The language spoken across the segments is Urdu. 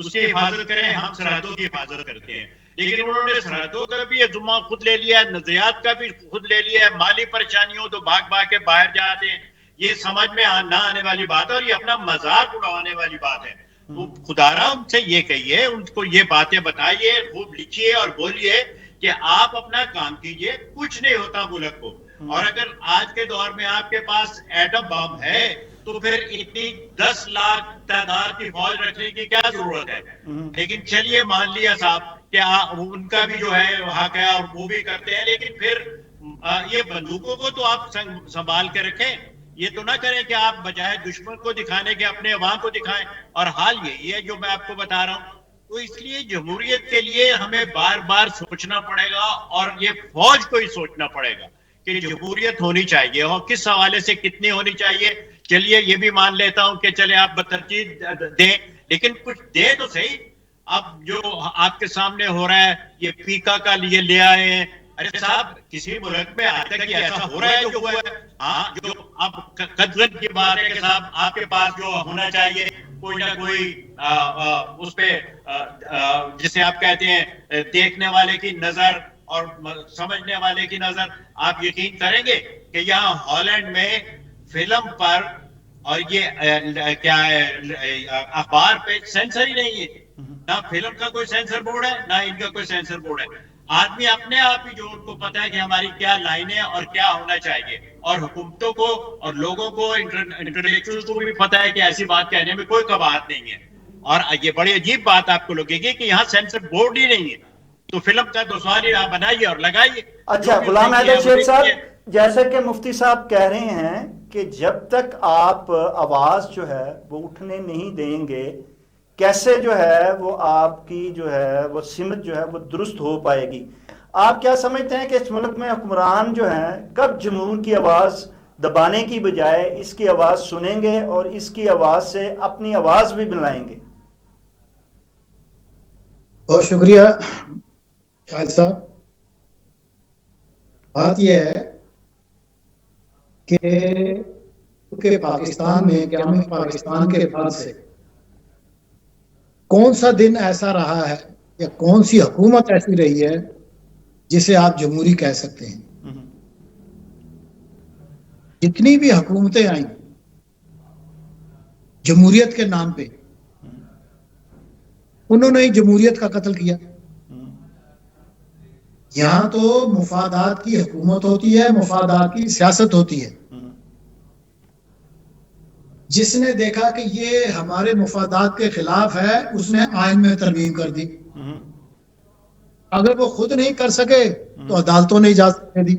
اس کی حفاظت کریں, ہم سرحدوں کی حفاظت کرتے ہیں. لیکن انہوں نے سرحدوں کا بھی ذمہ خود لے لیا, نظریات کا بھی خود لے لیا, مالی پریشانیوں تو بھاگ بھاگ کے باہر جاتے ہیں. یہ سمجھ میں نہ آنے والی بات ہے اور یہ اپنا مذاق اڑانے والی بات ہے. خدا را ان سے یہ کہیے, ان کو یہ باتیں بتائیے, خوب لکھیے اور بولیے کہ آپ اپنا کام کیجئے, کچھ نہیں ہوتا ملک کو. اور اگر آج کے دور میں آپ کے پاس ایٹم بم ہے تو پھر اتنی 10 لاکھ تعداد کی فوج رکھنے کی کیا ضرورت ہے. لیکن چلیے مان لیا صاحب کہ ان کا بھی جو ہے حق ہے اور وہ بھی کرتے ہیں, لیکن پھر یہ بندوقوں کو تو آپ سنبھال کے رکھیں. یہ تو نہ کریں کہ آپ بجائے دشمن کو دکھانے کے اپنے عوام کو دکھائیں. اور حال یہی ہے جو میں آپ کو بتا رہا ہوں. تو اس لیے جمہوریت کے لیے ہمیں بار بار سوچنا پڑے گا, اور یہ فوج کو ہی سوچنا پڑے گا کہ جمہوریت ہونی چاہیے اور کس حوالے سے کتنی ہونی چاہیے. چلیے یہ بھی مان لیتا ہوں کہ چلے آپ بترتیب دیں, لیکن کچھ دیں تو صحیح. اب جو آپ کے سامنے ہو رہا ہے یہ پیکا کا لیے لے آئے ہیں. ارے صاحب کسی ملک میں آج تک یہ ایسا ہو رہا ہے جو ہوا ہے؟ ہاں, جو اب قدرت کی بات ہے کہ صاحب آپ کے پاس جو ہونا چاہیے کوئی نہ کوئی اس پہ جسے آپ کہتے ہیں دیکھنے والے کی نظر اور سمجھنے والے کی نظر. آپ یقین کریں گے کہ یہاں ہالینڈ میں فلم پر اور یہ کیا ہے اخبار پہ سینسر ہی نہیں ہے. نہ فلم کا کوئی سینسر بورڈ ہے, نہ ان کا کوئی سینسر بورڈ ہے. آدمی اپنے آپ ہی جو ان کو پتا ہے کہ ہماری کیا لائنیں اور کیا ہونا چاہیے, اور حکومتوں کو اور لوگوں کو انٹلیکچوئل کو بھی پتا ہے کہ ایسی بات کہنے میں کوئی قباحت نہیں ہے. اور یہ بڑی عجیب بات آپ کو لگے گی کہ یہاں سینسر بورڈ ہی نہیں ہے, تو فلم کا دوسری راہ بنائیے اور لگائیے. اچھا غلام حیدر شیخ صاحب, جیسے کہ مفتی صاحب کہہ رہے ہیں کہ جب تک آپ آواز جو ہے وہ اٹھنے نہیں دیں گے, کیسے جو ہے وہ آپ کی جو ہے وہ سمت جو ہے وہ درست ہو پائے گی. آپ کیا سمجھتے ہیں کہ اس ملک میں حکمران جو ہیں کب جمہور کی آواز دبانے کی بجائے اس کی آواز سنیں گے اور اس کی آواز سے اپنی آواز بھی بلائیں گے؟ بہت شکریہ شاہد صاحب. بات یہ ہے کہ پاکستان میں قیام پاکستان کے بعد سے کون سا دن ایسا رہا ہے یا کون سی حکومت ایسی رہی ہے جسے آپ جمہوری کہہ سکتے ہیں. جتنی بھی حکومتیں آئیں جمہوریت کے نام پہ, انہوں نے جمہوریت کا قتل کیا. یہاں تو مفادات کی حکومت ہوتی ہے, مفادات کی سیاست ہوتی ہے. جس نے دیکھا کہ یہ ہمارے مفادات کے خلاف ہے اس نے آئین میں ترمیم کر دی. اگر وہ خود نہیں کر سکے تو عدالتوں نے اجازت دے دی.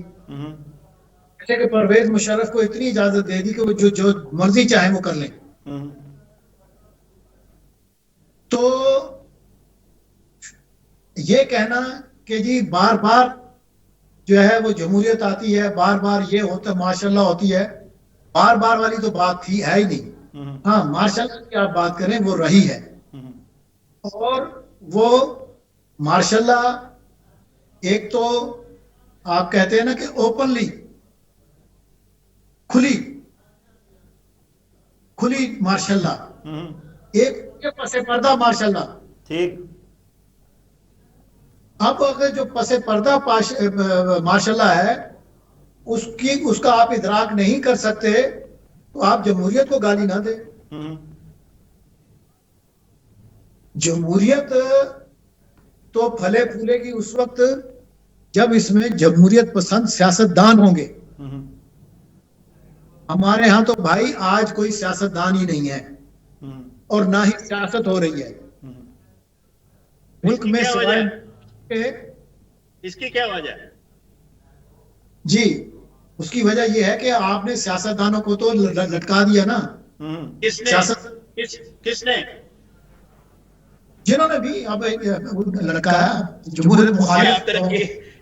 جیسے کہ پرویز مشرف کو اتنی اجازت دے دی کہ وہ جو مرضی چاہے وہ کر لیں. تو یہ کہنا کہ جی بار بار جو ہے وہ جمہوریت آتی ہے, بار بار یہ ہوتا ماشاءاللہ ہوتی ہے, بار بار والی تو بات تھی ہے ہی نہیں. ہاں ماشاءاللہ کی آپ بات کریں وہ رہی ہے, اور وہ ماشاءاللہ ایک تو آپ کہتے ہیں نا کہ اوپنلی کھلی ماشاءاللہ, ایک پس پردہ ماشاءاللہ. ٹھیک. اب اگر جو پس پردہ ماشاءاللہ ہے اس کا آپ ادراک نہیں کر سکتے تو آپ جمہوریت کو گالی نہ دیں. جمہوریت تو پھلے پھولے گی اس وقت جب اس میں جمہوریت پسند سیاستدان ہوں گے. ہمارے ہاں تو بھائی آج کوئی سیاستدان ہی نہیں ہے اور نہ ہی سیاست ہو رہی ہے ملک میں. اس کی کیا وجہ ہے؟ جی اس کی وجہ یہ ہے کہ آپ نے سیاستدانوں کو تو لٹکا دیا نا. کس نے؟ جنہوں نے بھی اب لڑکایا جمہوریت مخالف.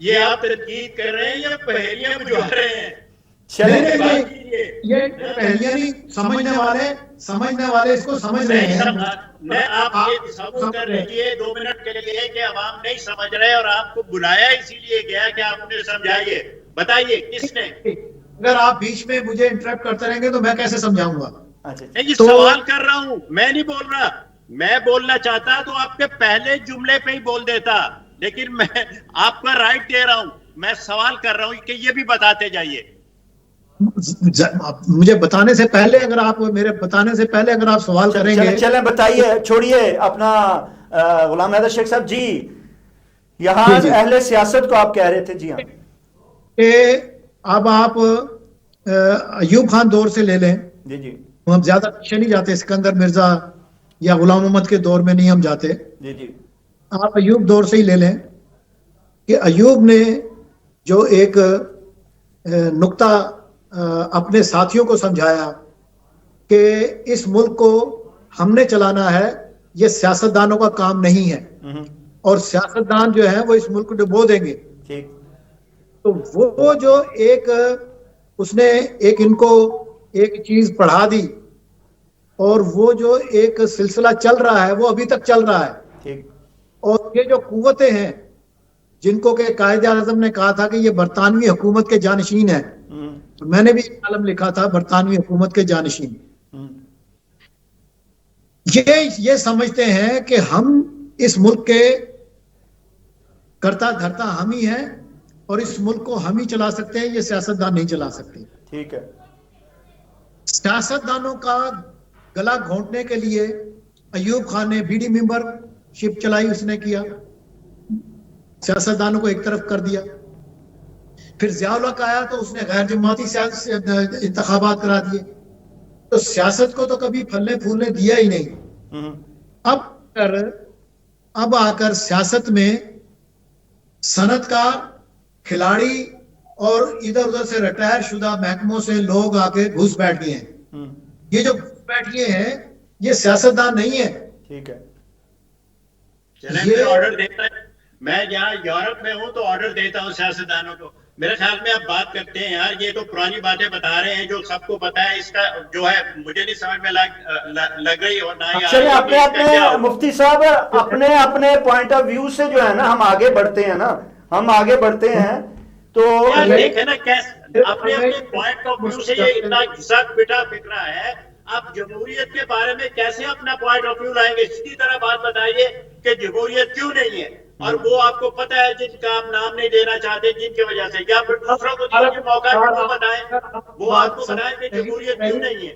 یہ آپ تنقید کر رہے ہیں یا پہلیاں بجھا رہے ہیں؟ یہ پہلیاں نہیں, سمجھنے والے اس کو سمجھ رہے ہیں. میں آپ یہ ثبوت کر لیجیے 2 منٹ کے لیے کہ عوام نہیں سمجھ رہے اور آپ کو بلایا اسی لیے گیا کہ آپ انہیں سمجھائیے. بتائیے کس نے؟ اگر آپ بیچ میں مجھے انٹرپٹ کرتے رہیں گے تو میں کیسے سمجھاؤں گا؟ میں یہ سوال کر رہا ہوں, میں نہیں بول رہا. میں بولنا چاہتا تو آپ کے پہلے جملے پہ ہی بول دیتا، لیکن میں آپ کا رائٹ دے رہا ہوں، میں سوال کر رہا ہوں کہ یہ بھی بتاتے جائیے. مجھے بتانے سے پہلے اگر آپ میرے بتانے سے پہلے اگر آپ سوال کریں گے. چلیں بتائیے، چھوڑیے اپنا غلام حیدر شیخ صاحب جی. یہاں جی اہل سیاست کو آپ کہہ رہے تھے. جی ہاں، کہ اب آپ ایوب خان دور سے لے لیں. جی جی ہم زیادہ پیچھے نہیں جاتے، سکندر مرزا یا غلام محمد کے دور میں نہیں ہم جاتے. جی جی آپ ایوب دور سے ہی لے لیں کہ ایوب نے جو ایک نقطہ اپنے ساتھیوں کو سمجھایا کہ اس ملک کو ہم نے چلانا ہے، یہ سیاستدانوں کا کام نہیں ہے، اور سیاستدان جو ہیں وہ اس ملک کو ڈبو دیں گے. ٹھیک. تو وہ جو ایک اس نے ایک ان کو ایک چیز پڑھا دی، اور وہ جو ایک سلسلہ چل رہا ہے وہ ابھی تک چل رہا ہے. ٹھیک. اور یہ جو قوتیں ہیں جن کو کہ قائد اعظم نے کہا تھا کہ یہ برطانوی حکومت کے جانشین ہیں، میں نے بھی کالم لکھا تھا برطانوی حکومت کے جانشین، یہ سمجھتے ہیں کہ ہم اس ملک کے کرتا دھرتا ہم ہی ہیں اور اس ملک کو ہم ہی چلا سکتے ہیں، یہ سیاستدان نہیں چلا سکتے. ٹھیک ہے. سیاستدانوں کا گلا گھونٹنے کے لیے ایوب خان نے بی ڈی ممبر شپ چلائی، اس نے کیا، سیاستدانوں کو ایک طرف کر دیا. پھر ضیاء الحق آیا تو اس نے غیر جماعتی انتخابات کرا دیے. تو سیاست کو تو کبھی پھلنے پھولنے دیا ہی نہیں. اب آ کر سیاست میں صنعت کار، کھلاڑی اور ادھر ادھر سے ریٹائر شدہ محکموں سے لوگ آ کے گھس بیٹھ گئے ہیں. یہ جو گھس بیٹھ گئے ہیں یہ سیاستدان نہیں ہے. ٹھیک ہے. چلیں آرڈر دیتا ہے، میں جہاں یورپ میں ہوں تو آرڈر دیتا ہوں سیاستدانوں کو. میرے خیال میں آپ بات کرتے ہیں یار، یہ تو پرانی باتیں بتا رہے ہیں جو سب کو پتا ہے. اس کا جو ہے مجھے نہیں سمجھ میں لگ رہی اور نہ ہی چلیں اپنے مفتی صاحب اپنے پوائنٹ آف ویو سے جو ہے نا ہم آگے بڑھتے ہیں تو دیکھیں نا کیسے اپنے پوائنٹ آف ویو سے یہ اتنا گھسا پٹا پھر رہا ہے. آپ جمہوریت کے بارے میں کیسے اپنا پوائنٹ آف ویو لائیں گے؟ سیدھی طرح بات بتائیے کہ جمہوریت کیوں نہیں ہے، اور وہ آپ کو پتہ ہے جن کا آپ نام نہیں دینا چاہتے جن کی وجہ سے، یا پھر دوسروں کو دیجیے موقع کہ وہ بتائیں، وہ آپ کو بتائیں کہ جمہوریت کیوں نہیں ہے.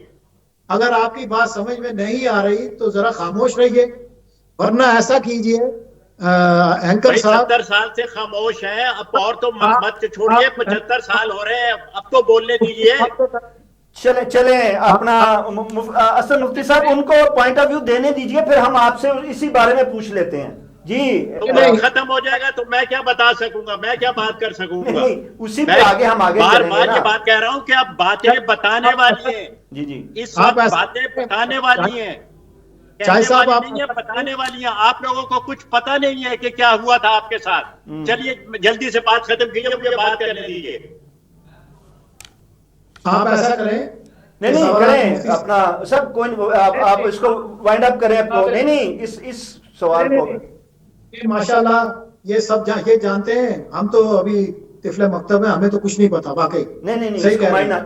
اگر آپ کی بات سمجھ میں نہیں آ رہی تو ذرا خاموش رہیے، ورنہ ایسا کیجئے اینکر صاحب 70 سال سے خاموش ہیں، اب اور تو مت چھوڑیے، 75 سال ہو رہے ہیں، اب تو بولنے دیجیے. چلیں اپنا اصل مفتی صاحب ان کو پوائنٹ آف ویو دینے دیجئے، پھر ہم آپ سے اسی بارے میں پوچھ لیتے ہیں. جی ختم ہو جائے گا تو میں کیا بتا سکوں گا، میں کیا بات کر سکوں گا؟ اسی پہ آگے ہم آگے بار چلیں گے بار نا. یہ بات کہہ رہا ہوں کہ اب باتیں بتانے والی ہیں. جی جی اس وقت باتیں بتانے والی ہیں، چاہے صاحب آپ بتانے والی ہیں. آپ لوگوں کو کچھ پتہ نہیں ہے کہ کیا ہوا تھا آپ کے ساتھ. چلیے جلدی سے بات ختم کیجیے، مجھے بات کرنے دیجیے. آپ ایسا کریں، نہیں کریں اپنا سب کوئی آپ اس کو وائنڈ اپ کریں. نہیں اس سوال کو ماشاءاللہ یہ سب یہ جانتے ہیں، ہم تو ابھی طفل مکتب ہے، ہمیں تو کچھ نہیں پتا واقعی. نہیں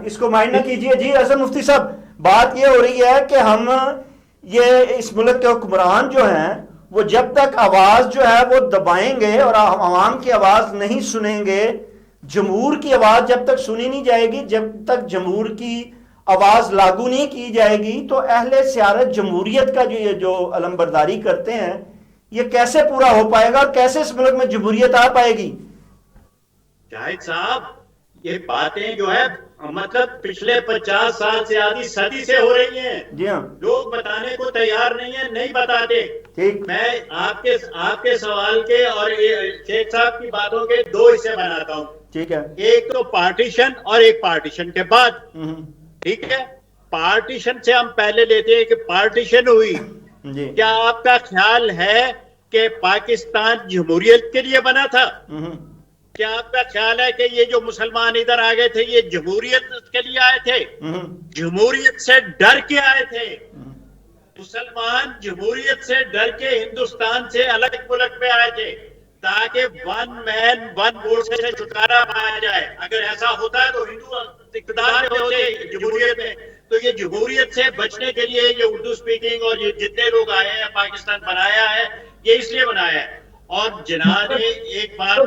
اس کو مائنڈ نہ کیجئے. جی حسن مفتی صاحب بات یہ ہو رہی ہے کہ ہم یہ اس ملک کے حکمران جو ہیں وہ جب تک آواز جو ہے وہ دبائیں گے اور عوام کی آواز نہیں سنیں گے، جمہور کی آواز جب تک سنی نہیں جائے گی، جب تک جمہور کی آواز لاگو نہیں کی جائے گی، تو اہل سیارت جمہوریت کا جو علم برداری کرتے ہیں یہ کیسے پورا ہو پائے گا اور کیسے اس ملک میں جمہوریت آ پائے گی؟ شاہد صاحب یہ باتیں جو ہے مطلب پچھلے 50 سال سے آدھی صدی سے ہو رہی ہیں. جی ہاں، لوگ بتانے کو تیار نہیں ہیں، نہیں بتاتے. ٹھیک. میں آپ کے سوال کے اور شیخ صاحب کی باتوں کے دو حصے بناتا ہوں. ٹھیک ہے. ایک تو پارٹیشن اور ایک پارٹیشن کے بعد. ٹھیک ہے، پارٹیشن سے ہم پہلے لیتے ہیں کہ پارٹیشن ہوئی. جی کیا آپ کا خیال ہے کہ پاکستان جمہوریت کے لیے بنا تھا؟ کیا آپ کا خیال ہے کہ یہ جو مسلمان ادھر آ گئے تھے یہ جمہوریت کے لیے آئے تھے؟ جمہوریت سے ڈر کے آئے تھے. مسلمان جمہوریت سے ڈر کے ہندوستان سے الگ ملک میں آئے تھے تاکہ ون مین ون ووٹ سے چھٹکارا پایا جائے. اگر ایسا ہوتا ہے تو ہندو اقتدار میں ہوتے جمہوریت میں تو تو یہ جمہوریت سے بچنے کے لیے یہ اردو اسپیکنگ اور یہ جتنے لوگ آئے ہیں پاکستان بنایا ہے یہ اس لیے بنایا ہے. اور جناب نے ایک بار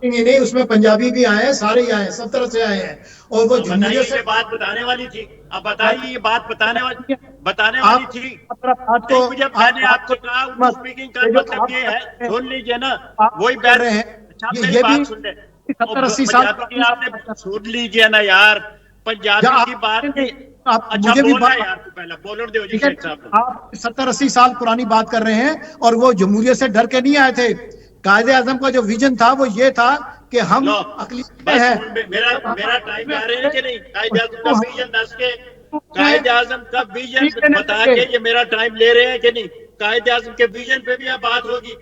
نہیں اس میں پنجابی بھی آئے ہیں, سارے ہی آئے ہیں, سب طرف سے آئے ہیں, اور وہ جمہوریت سے بات بتانے والی تھی. اب بتائیے یہ بات بتانے والی تھی. مجھے میں نے آپ کو کہا اردو اسپیکنگ کا مطلب یہ ہے, سن لیجیے نا, وہی بیٹھ رہے ہیں. یہ بات سن لیں, 70-80 سال آپ نے سن لیجیے نا یار, پنجابی کی بات. مجھے بھی آپ 70-80 سال پرانی بات کر رہے ہیں, اور وہ جمہوریت سے ڈر کے نہیں آئے تھے. قائد اعظم کا جو ویژن تھا وہ یہ تھا کہ ہم اقلیت میں ہیں. میرا ٹائم جا رہے ہیں کہ نہیں, قائد اعظم کا ویژن دس کے, قائد اعظم کا ویژن بتا کے یہ میرا ٹائم لے رہے ہیں کہ نہیں. قائد اعظم کے ویژن پہ بھی اب بات ہوگی.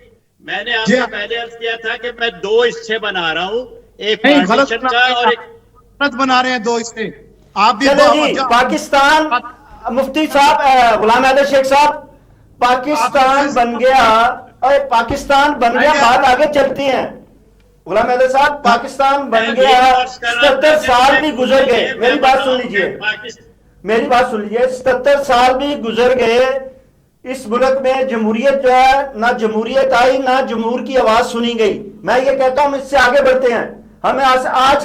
میں نے آپ سے پہلے عرض کیا تھا کہ میں 2 حصے بنا رہا ہوں, ایک پارٹیشن کا اور ایک غلط بنا رہے ہیں 2 حصے. آپ بھی پاکستان, مفتی صاحب, غلام حیدر شیخ صاحب, پاکستان بن گیا, پاکستان بن گیا, بات آگے چلتی ہیں. غلام حیدر صاحب, پاکستان بن گیا, 77 سال بھی گزر گئے. میری بات سن لیجئے, 77 سال بھی گزر گئے. اس ملک میں جمہوریت جو ہے, نہ جمہوریت آئی نہ جمہور کی آواز سنی گئی. میں یہ کہتا ہوں اس سے آگے بڑھتے ہیں, ہمیں آج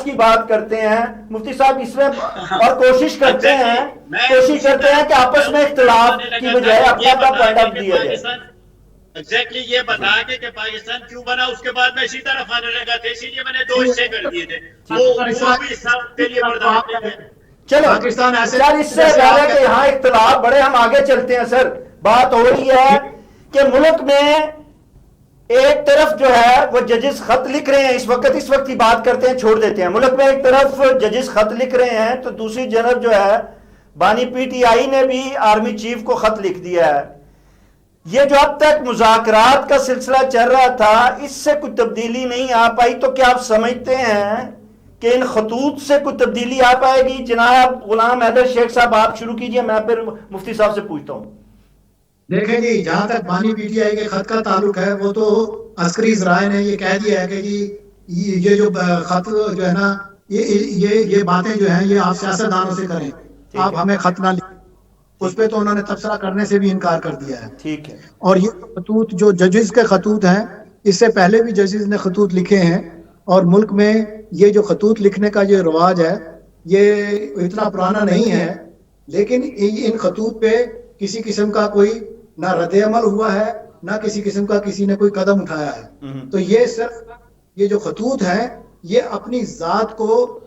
کی بات کرتے ہیں. مفتی صاحب اس میں اور کوشش کرتے ہیں کہ آپس میں اختلاف کی بجائے اپنا پوائنٹ آف دیا جائے. ایگزیکٹلی یہ بتا کے کہ پاکستان کیوں بنا, اس کے بعد میں اسی طرف آنے لگا تھا, اسی لیے میں نے 2 حصے کر دیے تھے. چلو سر, اس سے پہلے کہ یہاں اختلاف بڑے, ہم آگے چلتے ہیں. سر بات ہو رہی ہے کہ ملک میں ایک طرف جو ہے وہ ججز خط لکھ رہے ہیں, اس وقت کی بات کرتے ہیں, چھوڑ دیتے ہیں. ملک میں ایک طرف ججز خط لکھ رہے ہیں, تو دوسری جانب جو ہے بانی پی ٹی آئی نے بھی آرمی چیف کو خط لکھ دیا ہے. یہ جو اب تک مذاکرات کا سلسلہ چل رہا تھا, اس سے کوئی تبدیلی نہیں آ پائی, تو کیا آپ سمجھتے ہیں کہ ان خطوط سے کوئی تبدیلی آ پائے گی؟ جناب غلام حیدر شیخ صاحب آپ شروع کیجئے, میں پھر مفتی صاحب سے پوچھتا ہوں. دیکھیں جی, جہاں تک بانی پی ٹی آئی کے خط کا تعلق ہے, وہ تو عسکری ذرائع نے یہ کہہ دیا ہے کہ جی یہ جو خط جو ہے نا, یہ باتیں جو ہیں یہ آپ سیاستدانوں سے کریں, آپ ہمیں خط نہ لکھیں. اس پہ تو انہوں نے تبصرہ کرنے سے بھی انکار کر دیا ہے. ٹھیک ہے. اور یہ خطوط جو ججز کے خطوط ہیں, اس سے پہلے بھی ججز نے خطوط لکھے ہیں, اور ملک میں یہ جو خطوط لکھنے کا جو رواج ہے یہ اتنا پرانا نہیں ہے, لیکن ان خطوط پہ کسی قسم کا کوئی نہ رد عمل ہوا ہے, نہ کسی قسم کا کسی نے کوئی قدم اٹھایا ہے. تو یہ صرف یہ جو خطوط ہیں یہ اپنی ذات کو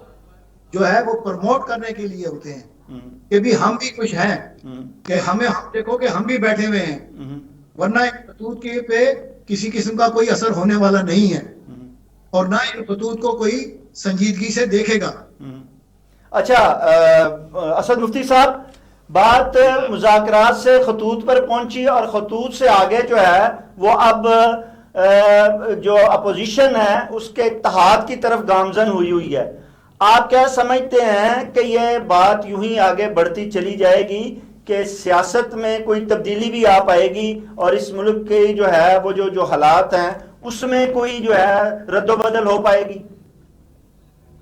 جو ہے وہ پروموٹ کرنے کے لیے ہوتے ہیں کہ بھی ہم بھی کچھ ہیں, کہ ہمیں دیکھو کہ ہم بھی بیٹھے ہوئے ہیں, ورنہ ان خطوط کے پہ کسی قسم کا کوئی اثر ہونے والا نہیں ہے, اور نہ ان خطوط کو کوئی سنجیدگی سے دیکھے گا. اچھا اسد مفتی صاحب, بات مذاکرات سے خطوط پر پہنچی, اور خطوط سے آگے جو ہے وہ اب جو اپوزیشن ہے اس کے اتحاد کی طرف گامزن ہوئی ہے. آپ کیا سمجھتے ہیں کہ یہ بات یوں ہی آگے بڑھتی چلی جائے گی کہ سیاست میں کوئی تبدیلی بھی آ پائے گی, اور اس ملک کے جو ہے وہ جو حالات ہیں اس میں کوئی جو ہے رد و بدل ہو پائے گی؟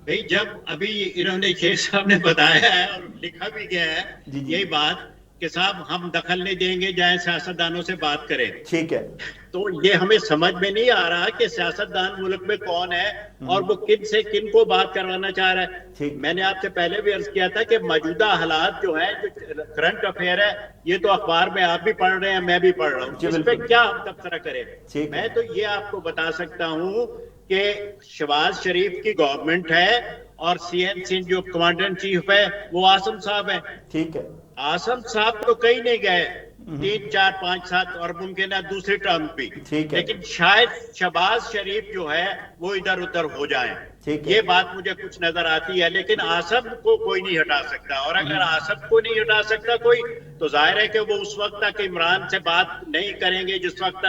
بھئی جب ابھی انہوں نے شیخ صاحب نے بتایا ہے اور لکھا بھی گیا ہے یہی بات کہ صاحب ہم دخل نہیں دیں گے, جائیں سیاستدانوں سے بات کریں. ٹھیک ہے. تو یہ ہمیں سمجھ میں نہیں آ رہا کہ سیاستدان ملک میں کون ہے اور وہ کن سے کن کو بات کروانا چاہ رہا ہے. میں نے آپ سے پہلے بھی عرض کیا تھا کہ موجودہ حالات جو ہیں, جو کرنٹ افیئر ہے, یہ تو اخبار میں آپ بھی پڑھ رہے ہیں, میں بھی پڑھ رہا ہوں, اس پہ کیا ہم تبصرہ کریں. میں تو یہ آپ کو بتا سکتا ہوں کہ شہباز شریف کی گورنمنٹ ہے, اور سی این سندھ جو کمانڈر ان چیف ہے وہ آصم صاحب ہے. ٹھیک ہے. آصم صاحب تو کہیں نہیں گئے 3, 4, 5, 7 اور ممکن ہے دوسری ٹرم بھی, لیکن شاید شہباز شریف جو ہے وہ ادھر ادھر ہو جائیں. یہ بات مجھے کچھ نظر آتی ہے, لیکن آصم کو کوئی نہیں ہٹا سکتا, اور اگر آصم کو نہیں ہٹا سکتا کوئی, تو ظاہر ہے کہ وہ اس وقت تک عمران سے بات نہیں کریں گے جس وقت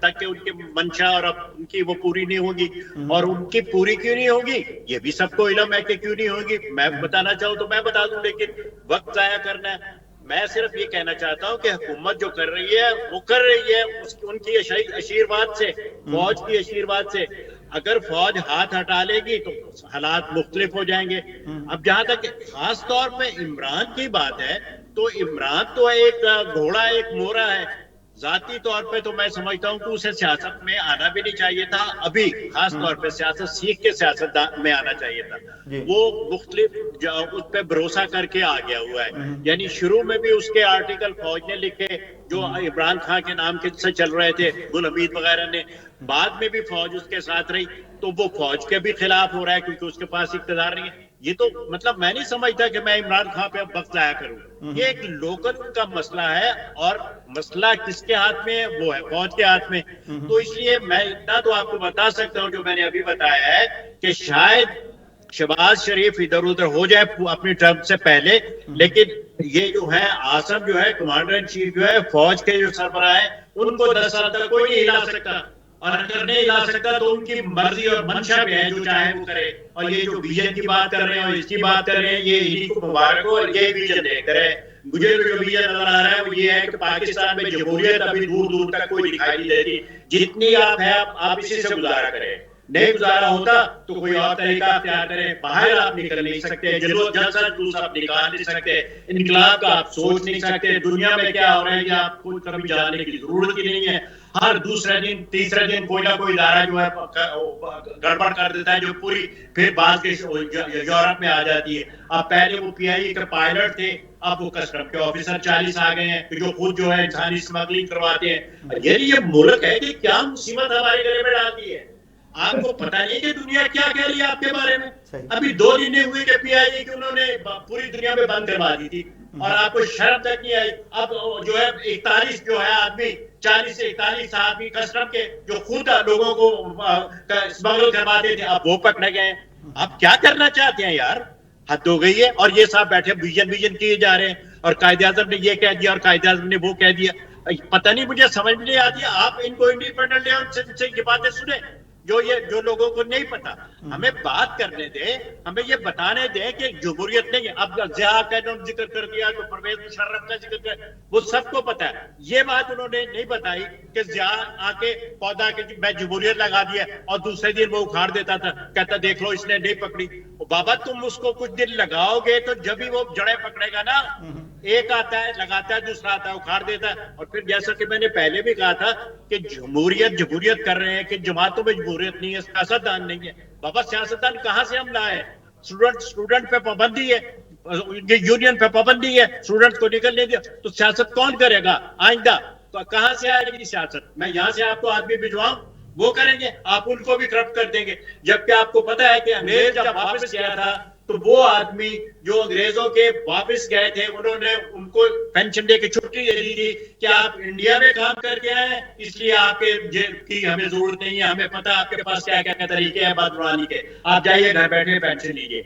تک کہ ان کی منشا اور ان کی وہ پوری نہیں ہوگی. اور ان کی پوری کیوں نہیں ہوگی یہ بھی سب کو علم ہے کہ کیوں نہیں ہوگی. میں بتانا چاہوں تو میں بتا دوں, لیکن وقت ضائع کرنا ہے. میں صرف یہ کہنا چاہتا ہوں کہ حکومت جو کر رہی ہے وہ کر رہی ہے ان کی آشیرواد سے, فوج کی آشیرواد سے. اگر فوج ہاتھ ہٹا لے گی تو حالات مختلف ہو جائیں گے. اب جہاں تک خاص طور پہ عمران کی بات ہے تو عمران تو ایک گھوڑا ایک مورا ہے. ذاتی طور پہ تو میں سمجھتا ہوں کہ اسے سیاست میں آنا بھی نہیں چاہیے تھا. ابھی خاص طور پہ سیاست سیکھ کے سیاست میں آنا چاہیے تھا. وہ مختلف اس پہ بھروسہ کر کے آ گیا ہوا ہے. یعنی شروع میں بھی اس کے آرٹیکل فوج نے لکھے جو عمران خان کے نام سے چل رہے تھے, گل حمید وغیرہ نے. بعد میں بھی فوج اس کے ساتھ رہی تو وہ فوج کے بھی خلاف ہو رہا ہے کیونکہ اس کے پاس اقتدار نہیں ہے. یہ تو مطلب میں نہیں سمجھتا کہ میں عمران خان پہ وقت ضائع کروں. یہ ایک لوکل ان کا مسئلہ ہے اور مسئلہ کس کے ہاتھ میں ہے, وہ ہے فوج کے ہاتھ میں. تو اس لیے میں اتنا تو آپ کو بتا سکتا ہوں جو میں نے ابھی بتایا ہے کہ شاید شہباز شریف ادھر ادھر ہو جائے اپنی ٹرم سے پہلے, لیکن یہ جو ہے آصف جو ہے کمانڈر ان چیف جو ہے فوج کے جو سربراہ ہیں ان کو 10 سال تک کوئی نہیں ہلا سکتا. اور اگر نہیں لا سکتا تو ان کی مرضی اور منشا بھی ہے, جو چاہے وہ کرے. اور یہ جو ویژن کی بات کر رہے ہیں اور اس کی بات کر رہے ہیں یہ انہیں کو مبارک ہو اور یہ ویژن دیکھ رہے ہیں. مجھے جو ویژن نظر آ رہا ہے وہ یہ ہے کہ پاکستان میں جمہوریت ابھی دور دور تک کوئی دکھائی نہیں دیتی. جتنی آپ ہے آپ اسی سے گزارا کریں. نہیں گزارا ہوتا تو کوئی اور طریقہ اختیار کریں. باہر آپ نکل نہیں سکتے, جلسہ جلوس آپ نکال نہیں سکتے, انقلاب کا آپ سوچ نہیں سکتے. دنیا میں کیا ہو رہا ہے یہ آپ کو کبھی جاننے کی ضرورت ہی نہیں ہے. ہر دوسرے دن تیسرے دن کوئی نہ کوئی ادارہ جو ہے گڑبڑ کر دیتا ہے جو پوری پھر بعد کے یورپ میں آ جاتی ہے. اب پہلے وہ پی آئی اے کے پائلٹ تھے, اب وہ کسٹم کے آفیسر 40 آ گئے ہیں جو خود جو ہے انسانی اسمگلنگ کرواتے ہیں. یہ ملک ہے کہ کیا مصیبت ہمارے گلے میں ڈالتی ہے. آپ کو پتہ نہیں کہ دنیا کیا کہہ رہی ہے آپ کے بارے میں. ابھی 2 دن نہیں ہوئے کہ پی آئی اے کہ انہوں نے پوری دنیا میں بند کروا دی تھی اور آپ کو شرم تک نہیں آئی. اب جو ہے 41 جو ہے آدمی 40 سے 41 آدمی کسٹم کے جو خود لوگوں کو اسمگل کرواتے تھے اب وہ پکڑے گئے. آپ کیا کرنا چاہتے ہیں یار, حد ہو گئی ہے. اور یہ صاحب بیٹھے ویژن کیے جا رہے ہیں اور قائد اعظم نے یہ کہہ دیا اور قائد اعظم نے وہ کہہ دیا. پتہ نہیں مجھے سمجھ میں نہیں آتی. آپ ان کو انڈیپینڈنٹ لے ان سے یہ باتیں سنیں جو لوگوں کو نہیں پتا. ہمیں بات کرنے دیں, ہمیں یہ بتانے دیں کہ جمہوریت نہیں ہے. اب ضیاء کا انہوں نے ذکر کر دیا تو پرویز مشرف کا ذکر کر, وہ سب کو پتا ہے. یہ بات انہوں نے نہیں بتائی کہ ضیاء آ کے پودا کے میں جمہوریت لگا دیا اور دوسرے دن وہ اکھاڑ دیتا تھا, کہتا دیکھ لو اس نے نہیں پکڑی. بابا تم اس کو کچھ دن لگاؤ گے تو جب ہی وہ جڑیں پکڑے گا نا. ایک آتا ہے لگاتا ہے, دوسرا آتا ہے اکھاڑ دیتا ہے. اور پھر جیسا کہ میں نے پہلے بھی کہا تھا کہ جمہوریت کر رہے ہیں کہ جماعتوں میں جمہوریت نہیں ہے, سیاستدان نہیں ہے. بابا سیاستدان کہاں سے ہم لائے؟ اسٹوڈنٹ پہ پابندی ہے, یونین پہ پابندی ہے, اسٹوڈنٹ کو نکلنے دیا تو سیاست کون کرے گا آئندہ؟ تو کہاں سے آئے گی سیاست؟ میں یہاں سے آپ کو آدمی بھجواؤں وہ کریں گے, آپ ان کو بھی کرپٹ کر دیں گے. جبکہ آپ کو پتا ہے کہ انگریز جب واپس گیا تھا تو وہ آدمی جو انگریزوں کے واپس گئے تھے انہوں نے ان کو پینشن ڈے کی چھٹی دے دی تھی کہ آپ انڈیا میں کام کر کے آئے اس لیے آپ کے جیب کی ہمیں ضرورت نہیں ہے, ہمیں پتا آپ کے پاس کیا کیا طریقے ہیں بات بڑھانے کے, آپ جائیے گھر بیٹھے پینشن لیجیے.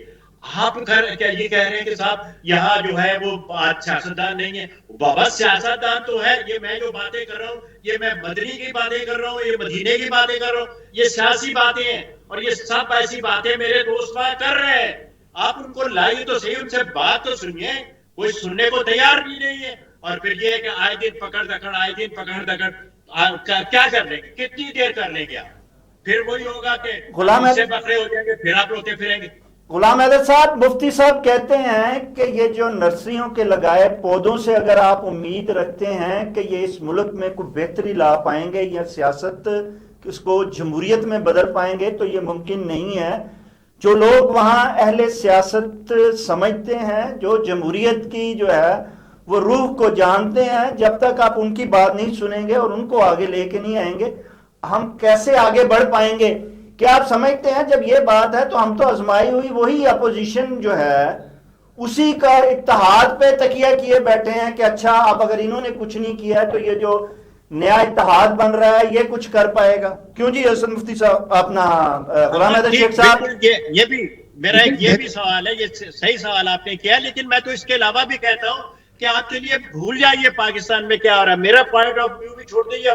آپ کیا یہ کہہ رہے ہیں کہ صاحب یہاں جو ہے وہ سیاستدان نہیں ہے؟ بابا سیاستدان تو ہے. یہ میں جو باتیں کر رہا ہوں یہ میں مدنی کی باتیں کر رہا ہوں, یہ مدینے کی باتیں کر رہا ہوں, یہ سیاسی باتیں ہیں اور یہ سب ایسی باتیں میرے دوست کر رہے ہیں. آپ ان کو لائیے تو صحیح, ان سے بات تو سنیے, کوئی سننے کو تیار بھی نہیں ہے. اور پھر یہ کہ آئے دن پکڑ دکڑ کیا کر لیں گے, کتنی دیر کر لیں گے؟ پھر وہی ہوگا کہ غلام سے بکرے ہو جائیں گے, پھر آپ روتے پھریں گے. غلام حیدر صاحب, مفتی صاحب کہتے ہیں کہ یہ جو نرسریوں کے لگائے پودوں سے اگر آپ امید رکھتے ہیں کہ یہ اس ملک میں کوئی بہتری لا پائیں گے یا سیاست اس کو جمہوریت میں بدل پائیں گے تو یہ ممکن نہیں ہے. جو لوگ وہاں اہل سیاست سمجھتے ہیں, جو جمہوریت کی جو ہے وہ روح کو جانتے ہیں, جب تک آپ ان کی بات نہیں سنیں گے اور ان کو آگے لے کے نہیں آئیں گے ہم کیسے آگے بڑھ پائیں گے؟ کیا آپ سمجھتے ہیں جب یہ بات ہے تو ہم تو آزمائی ہوئی وہی اپوزیشن جو ہے اسی کا اتحاد پہ تکیہ کیے بیٹھے ہیں کہ اچھا اب اگر انہوں نے کچھ نہیں کیا ہے تو یہ جو نیا اتحاد بن رہا ہے یہ کچھ کر پائے گا. کیوں جی حسن مفتی صاحب, اپنا غلام حیدر شیخ صاحب؟ یہ بھی میرا یہ بھی سوال ہے, یہ صحیح سوال آپ نے کیا, لیکن میں تو اس کے علاوہ بھی کہتا ہوں کہ آپ چلیے بھول جائیے پاکستان میں کیا ہو رہا ہے. میرا پوائنٹ آف ویو بھی چھوڑ دیجیے,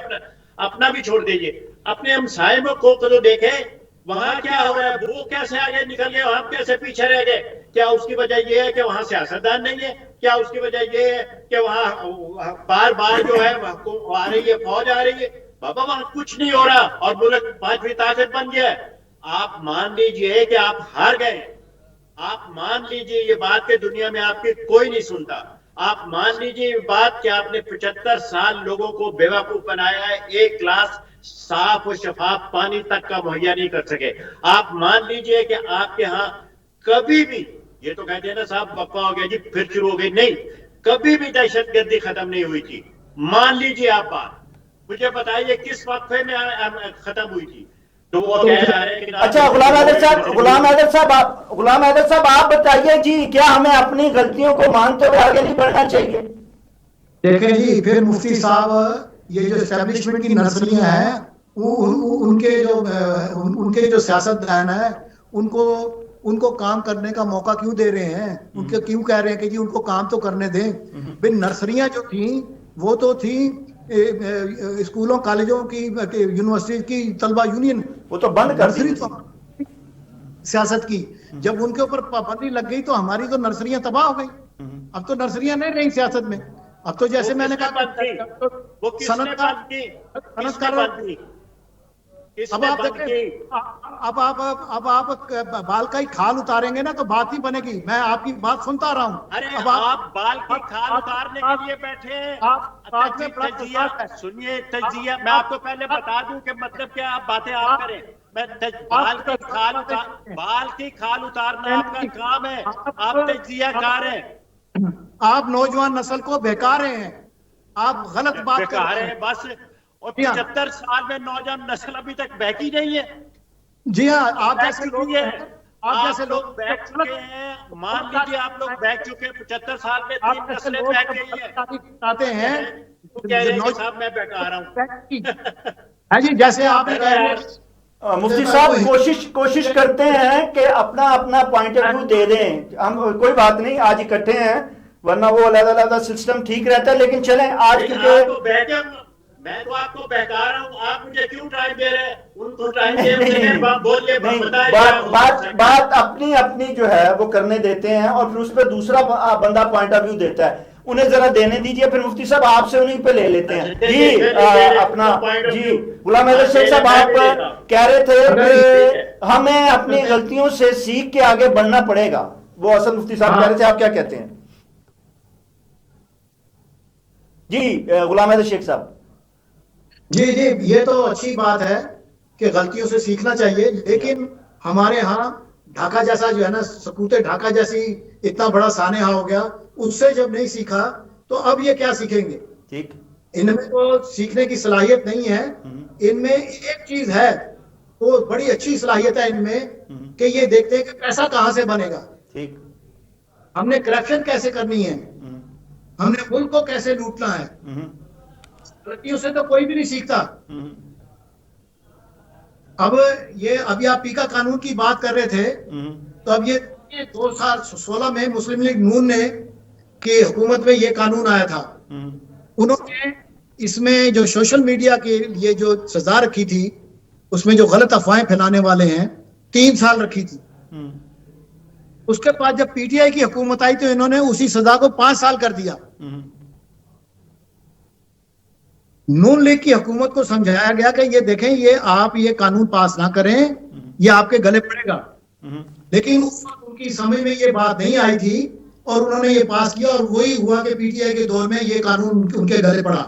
اپنا بھی چھوڑ دیجیے, اپنے ہمسائے کو تو دیکھیں وہاں کیا ہو رہا ہے, وہ کیسے آگے نکل گئے, ہم کیسے پیچھے رہ گئے. کیا اس کی وجہ یہ ہے کہ وہاں سیاستدان نہیں ہے؟ کیا اس کی وجہ یہ ہے کہ وہاں بار بار جو ہے آ رہی ہے فوج آ رہی ہے؟ بابا وہاں کچھ نہیں ہو رہا اور ملک 5ویں طاقت بن گیا ہے. آپ مان لیجئے کہ آپ ہار گئے. آپ مان لیجئے یہ بات کہ دنیا میں آپ کی کوئی نہیں سنتا. آپ مان لیجئے یہ بات کہ آپ نے 75 سال لوگوں کو بیوقوف بنایا ہے, ایک گلاس صاف و شفاف پانی تک کا مہیا نہیں کر سکے. آپ مان لیجئے کہ آپ کے ہاں کبھی بھی, یہ تو کہتے ہیں نا صاحب بپا ہو گیا جی پھر شروع ہو گئی, نہیں, کبھی بھی دہشت گردی ختم نہیں ہوئی تھی. مان لیجئے آپ بات, مجھے بتائیے کس وقفے میں ختم ہوئی تھی. تو وہ کہہ رہا ہے کہ اچھا غلام حیدر صاحب آپ بتائیے جی, کیا ہمیں اپنی غلطیوں کو مانتے ہوئے آگے نہیں بڑھنا چاہیے؟ دیکھیں جی, پھر مفتی صاحب یہ جو اسٹیبلشمنٹ کی نرسریاں ہیں, ان کے جو سیاستدان ہیں ان کو کام کرنے کا موقع کیوں دے رہے ہیں؟ ان کے کیوں کہہ رہے ہیں کہ جی ان کو کام تو کرنے دیں. بھئی نرسریاں جو تھیں وہ تو تھیں اسکولوں کالجوں کی یونیورسٹی کی طلبہ یونین, وہ تو بند کر دی نرسری تو سیاست کی. جب ان کے اوپر پابندی لگ گئی تو ہماری تو نرسریاں تباہ ہو گئی. اب تو نرسریاں نہیں رہی سیاست میں. اب تو جیسے میں نے کہا اب آپ بال کا ہی کھال اتاریں گے نا تو بات ہی بنے گی. میں آپ کی بات سنتا رہا ہوں. ارے آپ بال کی کھال اتارنے کے لیے بیٹھے ہیں. سنیے تجزیہ, میں آپ کو پہلے بتا دوں کہ مطلب کیا آپ باتیں آپ کریں. بال کی کھال اتارنا آپ کا کام ہے, آپ تجزیہ کار ہیں. آپ نوجوان نسل کو بہکا رہے ہیں, آپ غلط بات کر رہے ہیں بس. اور 75 سال میں نوجوان نسل ابھی تک بہکی نہیں ہے. جی ہاں, آپ جیسے لوگ بیٹھ چکے ہیں. مان لیجیے آپ لوگ بیٹھ چکے ہیں 75 سال میں 3 نسلیں بیٹھ گئی ہیں. صاحب میں بیٹھا رہا ہوں جی, جیسے آپ نے مفتی صاحب کوشش کرتے ہیں کہ اپنا پوائنٹ آف ویو دے دیں. ہم کوئی بات نہیں, آج اکٹھے ہیں, ورنہ وہ علیحدہ سسٹم ٹھیک رہتا ہے. لیکن چلیں آج کیونکہ میں تو آپ کو بہکا رہا ہوں, آپ مجھے کیوں ٹائم دے رہے ہیں؟ ان کو ٹائم دے, بات اپنی جو ہے وہ کرنے دیتے ہیں, اور پھر اس پہ دوسرا بندہ پوائنٹ آف ویو دیتا ہے. انہیں ذرا دینے دیجئے, پھر مفتی صاحب آپ سے انہیں پہ لے لیتے ہیں. جی اپنا جی غلام حیدر شیخ صاحب, آپ کہہ رہے تھے کہ ہمیں اپنی غلطیوں سے سیکھ کے آگے بڑھنا پڑے گا. وہ اصل مفتی صاحب کہہ رہے تھے, آپ کیا کہتے ہیں؟ جی غلام حیدر شیخ صاحب. جی, یہ تو اچھی بات ہے کہ غلطیوں سے سیکھنا چاہیے, لیکن ہمارے ہاں ڈھاکہ جیسا جو ہے نا, سکوت ڈھاکہ جیسی اتنا بڑا سانحہ ہو گیا, اس سے جب نہیں سیکھا تو اب یہ کیا سیکھیں گے؟ ٹھیک, ان میں تو سیکھنے کی صلاحیت نہیں ہے. ان میں ایک چیز ہے, وہ بڑی اچھی صلاحیت ہے ان میں, کہ یہ دیکھتے ہیں کہ پیسہ کہاں سے بنے گا, ٹھیک, ہم نے کرپشن کیسے کرنی ہے, ہم نے ملک کو کیسے لوٹنا ہے. غلطیوں سے تو کوئی بھی نہیں سیکھتا. اب ابھی آپ پیکا قانون کی بات کر رہے تھے, تو اب یہ 2016 میں مسلم لیگ نون نے کی حکومت میں یہ قانون آیا تھا. انہوں نے اس میں جو سوشل میڈیا کے لیے جو سزا رکھی تھی, اس میں جو غلط افواہیں پھیلانے والے ہیں 3 سال رکھی تھی. اس کے بعد جب پی ٹی آئی کی حکومت آئی تو انہوں نے اسی سزا کو 5 سال کر دیا. نون لیگ کی حکومت کو سمجھایا گیا کہ یہ دیکھیں, آپ یہ قانون پاس نہ کریں, یہ آپ کے گلے پڑے گا. لیکن اس وقت ان کی سمجھ میں یہ بات نہیں آئی تھی, اور انہوں نے یہ پاس کیا, اور وہی ہوا کہ پی ٹی آئی کے دور میں یہ قانون ان کے گلے پڑا.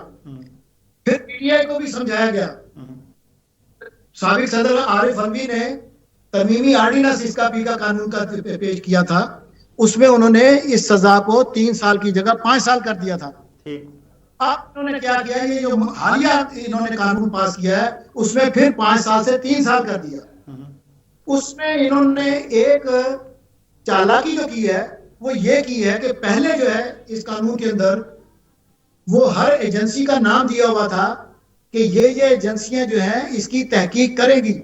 پھر پی ٹی آئی کو بھی سمجھایا گیا. سابق صدر عارف الوی نے ترمیمی آرڈیننس اس کا پیکا قانون کا پیش کیا تھا, اس میں انہوں نے اس سزا کو 3 سال کی جگہ 5 سال کر دیا تھا. اب انہوں نے کیا کیا, یہ جو حالیہ انہوں نے قانون پاس کیا ہے اس میں پھر 5 سال سے 3 سال کر دیا. اس میں انہوں نے ایک چالاکی جو کی ہے وہ یہ کی ہے کہ پہلے جو ہے اس قانون کے اندر وہ ہر ایجنسی کا نام دیا ہوا تھا کہ یہ ایجنسیاں جو ہیں اس کی تحقیق کریں گی.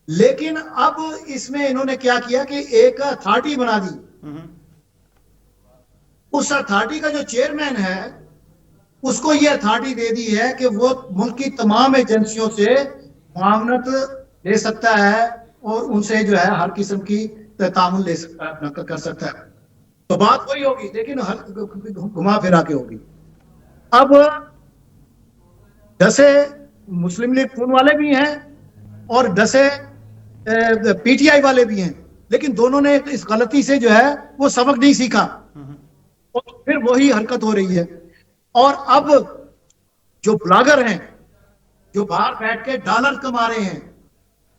لیکن اب اس میں انہوں نے کیا کیا کہ ایک اتھارٹی بنا دی. اس اتھارٹی کا جو چیئرمین ہے اس کو یہ اتھارٹی دے دی ہے کہ وہ ملک کی تمام ایجنسیوں سے معاونت لے سکتا ہے, اور ان سے جو ہے ہر قسم کی تعامل لے سکتا کر سکتا ہے. تو بات وہی ہوگی, لیکن گھما پھرا کے ہوگی. اب جیسے مسلم لیگ خون والے بھی ہیں اور ڈسے پی ٹی آئی والے بھی ہیں، لیکن دونوں نے اس غلطی سے جو ہے وہ سبق نہیں سیکھا اور پھر وہی حرکت ہو رہی ہے. اور اب جو بلاگر ہیں جو باہر بیٹھ کے ڈالر کما رہے ہیں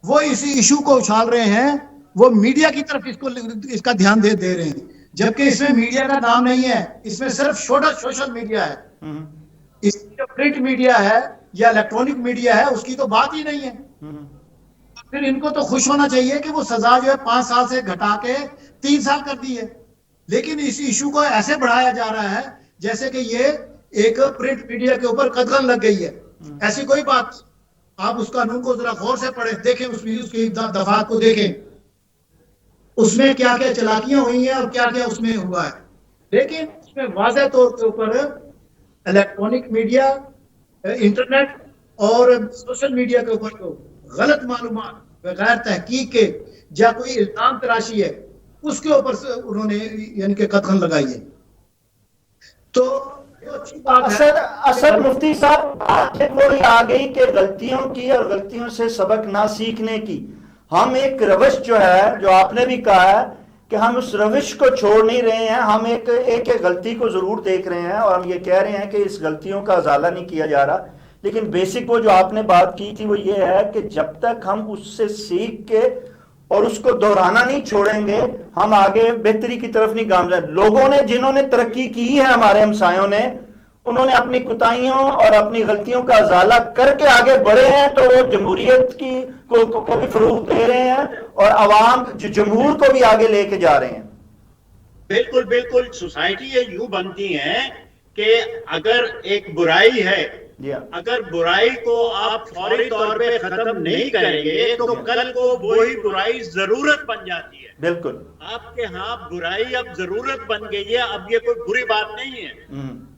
وہ اسی ایشو کو اچھال رہے ہیں، وہ میڈیا کی طرف اس کا دھیان دے رہے ہیں، جبکہ اس میں میڈیا کا نام نہیں ہے، اس میں صرف سوشل میڈیا ہے. اس کی جو پرنٹ میڈیا ہے یا الیکٹرانک میڈیا ہے اس کی تو بات ہی نہیں ہے. پھر ان کو تو خوش ہونا چاہیے کہ وہ سزا جو ہے 5 سال سے گھٹا کے 3 سال کر دی ہے، لیکن اس ایشو کو ایسے بڑھایا جا رہا ہے جیسے کہ یہ ایک پرنٹ میڈیا کے اوپر قدغن لگ گئی ہے. ایسی کوئی بات. آپ اس قانون کو ذرا غور سے پڑھیں، دیکھیں اس کی دفعات کو دیکھیں، اس میں کیا کیا چلاکیاں ہوئی ہیں اور کیا کیا اس میں ہوا ہے. لیکن اس میں واضح طور کے اوپر الیکٹرانک میڈیا، انٹرنیٹ اور سوشل میڈیا کے اوپر جو غلط معلومات بغیر تحقیق کے یا کوئی الزام تراشی ہے اس کے اوپر سے انہوں نے یعنی کہ قدغن لگائی ہے. تو اچھی بات ہے. اصل مفتی صاحب بات وہی آ گئی کہ غلطیوں کی اور غلطیوں سے سبق نہ سیکھنے کی. ہم ایک روش جو ہے، جو آپ نے بھی کہا ہے کہ ہم اس روش کو چھوڑ نہیں رہے ہیں، ہم ایک غلطی کو ضرور دیکھ رہے ہیں اور ہم یہ کہہ رہے ہیں کہ اس غلطیوں کا ازالہ نہیں کیا جا رہا. لیکن بیسک وہ جو آپ نے بات کی تھی وہ یہ ہے کہ جب تک ہم اس سے سیکھ کے اور اس کو دہرانا نہیں چھوڑیں گے ہم آگے بہتری کی طرف نہیں گامزن. لوگوں نے جنہوں نے ترقی کی ہے ہمارے ہمسایوں نے، انہوں نے اپنی کوتاہیوں اور اپنی غلطیوں کا ازالہ کر کے آگے بڑھے ہیں، تو وہ جمہوریت کو بھی فروغ دے رہے ہیں اور عوام جمہور کو بھی آگے لے کے جا رہے ہیں. بالکل بالکل. سوسائٹی یہ یوں بنتی ہے کہ اگر ایک برائی ہے، اگر برائی کو آپ فوری طور پہ ختم نہیں کریں گے تو کل کو وہی برائی ضرورت بن جاتی ہے. بالکل. آپ کے ہاں برائی اب ضرورت بن گئی ہے. اب یہ کوئی بری بات نہیں ہے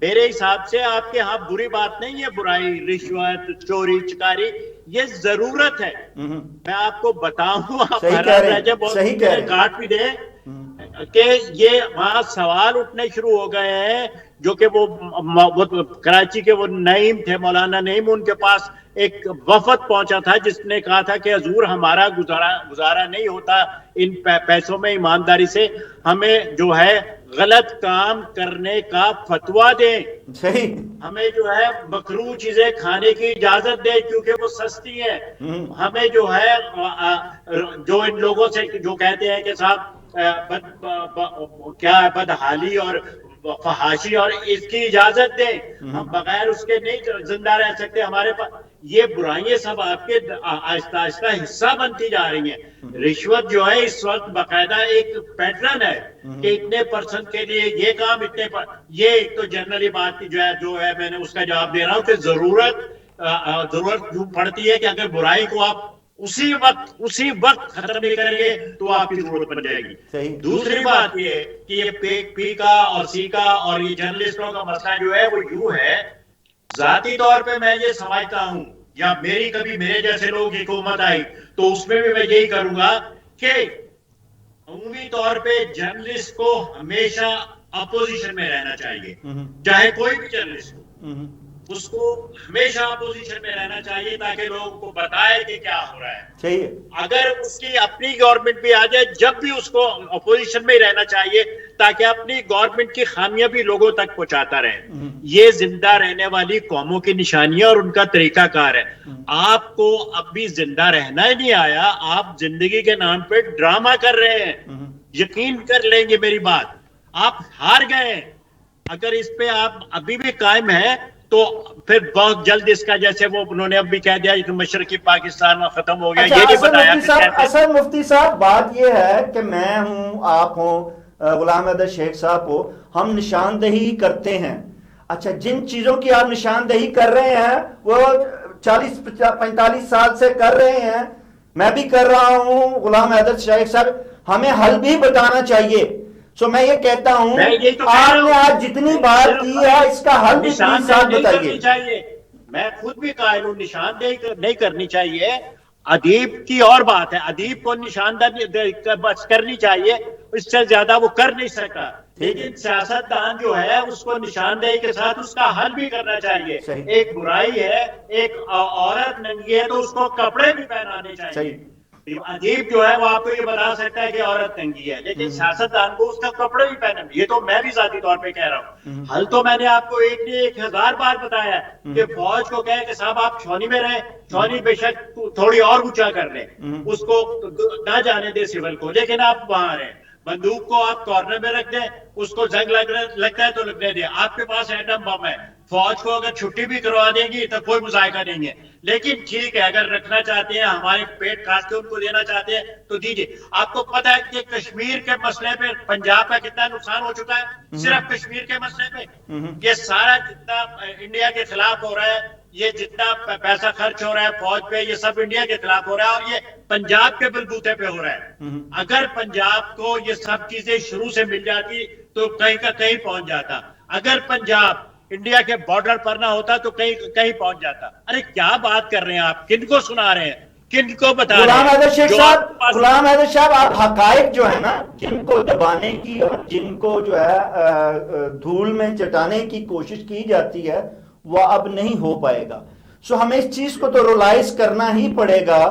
میرے حساب سے. آپ کے ہاں بری بات نہیں ہے برائی، رشوت، چوری چکاری، یہ ضرورت ہے. میں آپ کو بتاؤں، آپ کاٹ بھی دیں کہ یہ وہاں سوال اٹھنے شروع ہو گئے ہیں جو کہ وہ کراچی کے وہ نعیم تھے، مولانا نعیم، ان کے پاس ایک وفد پہنچا تھا جس نے کہا تھا کہ حضور ہمارا گزارا نہیں ہوتا ان پیسوں میں ایمانداری سے، ہمیں جو ہے غلط کام کرنے کا فتویٰ دیں، ہمیں جو ہے مکروہ چیزیں کھانے کی اجازت دیں کیونکہ وہ سستی ہیں، ہمیں جو ہے جو ان لوگوں سے جو کہتے ہیں کہ صاحب کیا بدحالی اور فحاشی اور اس کی اجازت دیں، ہم بغیر اس کے نہیں زندہ رہ سکتے. ہمارے پاس یہ برائیاں سب آپ کے آہستہ آہستہ حصہ بنتی جا رہی ہیں. رشوت جو ہے اس وقت باقاعدہ ایک پیٹرن ہے کہ اتنے پرسنٹ کے لیے یہ کام اتنے پر. یہ ایک تو جنرلی بات جو ہے میں نے اس کا جواب دے رہا ہوں کہ ضرورت یوں پڑتی ہے کہ اگر برائی کو آپ اسی وقت ختم نہیں کریں گے تو آپ کی ضرورت بن جائے گی. دوسری بات یہ کہ یہ پی کا اور سی کا اور یہ جرنلسٹوں کا مسئلہ جو ہے وہ یوں ہے، ذاتی طور پہ میں یہ سمجھتا ہوں، یا میرے جیسے لوگ حکومت آئی تو اس میں بھی میں یہی کروں گا کہ عمومی طور پہ جرنلسٹ کو ہمیشہ اپوزیشن میں رہنا چاہیے، چاہے کوئی بھی جرنلسٹ ہو، اس کو ہمیشہ اپوزیشن میں رہنا چاہیے تاکہ لوگوں کو بتائے کہ کیا ہو رہا ہے. اگر اس کی اپنی گورنمنٹ بھی آ جائے جب بھی اس کو اپوزیشن میں ہی رہنا چاہیے تاکہ اپنی گورنمنٹ کی خامیاں بھی لوگوں تک پہنچاتا رہے. یہ زندہ رہنے والی قوموں کی نشانیاں اور ان کا طریقہ کار ہے. آپ کو اب بھی زندہ رہنا ہی نہیں آیا، آپ زندگی کے نام پہ ڈرامہ کر رہے ہیں. یقین کر لیں گے میری بات، آپ ہار گئے ہیں. اگر اس پہ آپ ابھی بھی قائم ہیں تو پھر بہت جلد اس کا، جیسے وہ انہوں نے اب بھی کہہ دیا کہ مشرقی پاکستان میں ختم ہو گیا. یہ نہیں بتایا. اصل مفتی صاحب بات یہ ہے کہ میں ہوں، آپ ہوں، غلام حیدر شیخ صاحب ہو، ہم نشاندہی کرتے ہیں. اچھا، جن چیزوں کی آپ نشاندہی کر رہے ہیں وہ 40-45 سال سے کر رہے ہیں، میں بھی کر رہا ہوں، غلام حیدر شیخ صاحب، ہمیں حل بھی بتانا چاہیے. سو میں یہ کہتا ہوں آپ نے آج جتنی بات کی ہے اس کا حل بھی 30 سال بتائیے. میں خود بھی قائل ہوں نشاندہی نہیں کرنی چاہیے، ادیب کی اور بات ہے, ادیب کو نشاندہی بس کرنی چاہیے, اس سے زیادہ وہ کر نہیں سکتا, لیکن سیاستدان جو ہے اس کو نشاندہی کے ساتھ اس کا حل بھی کرنا چاہیے. ایک برائی ہے, ایک عورت ننگی ہے تو اس کو کپڑے بھی پہنانے چاہیے. ادیب جو ہے وہ آپ کو یہ بتا سکتا ہے کہ عورت ننگی ہے, لیکن سیاستدان کو اس کا کپڑے بھی پہنے. یہ تو میں بھی ذاتی طور پہ کہہ رہا ہوں. حل تو میں نے آپ کو 1000 بار بتایا ہے کہ فوج کو کہے کہ صاحب آپ چھونی میں رہیں, چھونی بے شک تھوڑی اور اونچا کر لیں, اس کو نہ جانے دے سول کو, لیکن آپ وہاں رہیں. بندوق کو آپ کارنر میں رکھ دیں, اس کو زنگ لگتا ہے تو لگنے دیں. آپ کے پاس ایٹم بم ہے, فوج کو اگر چھٹی بھی کروا دیں گی تو کوئی مذائقہ نہیں ہے. لیکن ٹھیک ہے, اگر رکھنا چاہتے ہیں, ہمارے پیٹ کاٹ کے ان کو دینا چاہتے ہیں تو دیجیے. آپ کو پتا ہے کہ کشمیر کے مسئلے پہ پنجاب کا کتنا نقصان ہو چکا ہے, صرف کشمیر کے مسئلے پہ. یہ سارا جتنا انڈیا کے خلاف ہو رہا ہے, یہ جتنا پیسہ خرچ ہو رہا ہے فوج پہ, یہ سب انڈیا کے خلاف ہو رہا ہے, اور یہ پنجاب کے بلبوتے پہ ہو رہا ہے. اگر پنجاب کو یہ سب چیزیں شروع سے مل جاتی تو کہیں کا کہیں پہنچ جاتا. اگر پنجاب انڈیا کے بارڈر پر نہ ہوتا تو کہیں پہنچ جاتا. ارے کیا بات کر رہے ہیں آپ, کن کو سنا رہے ہیں, کن کو بتا رہے ہیں؟ غلام حیدر شیخ صاحب, غلام حیدر صاحب, آپ حقائق جو ہے نا جن کو دبانے کی اور جن کو جو ہے دھول میں چٹانے کی کوشش کی جاتی ہے وہ اب نہیں ہو پائے گا. سو ہمیں اس چیز کو تو ریلائز کرنا ہی پڑے گا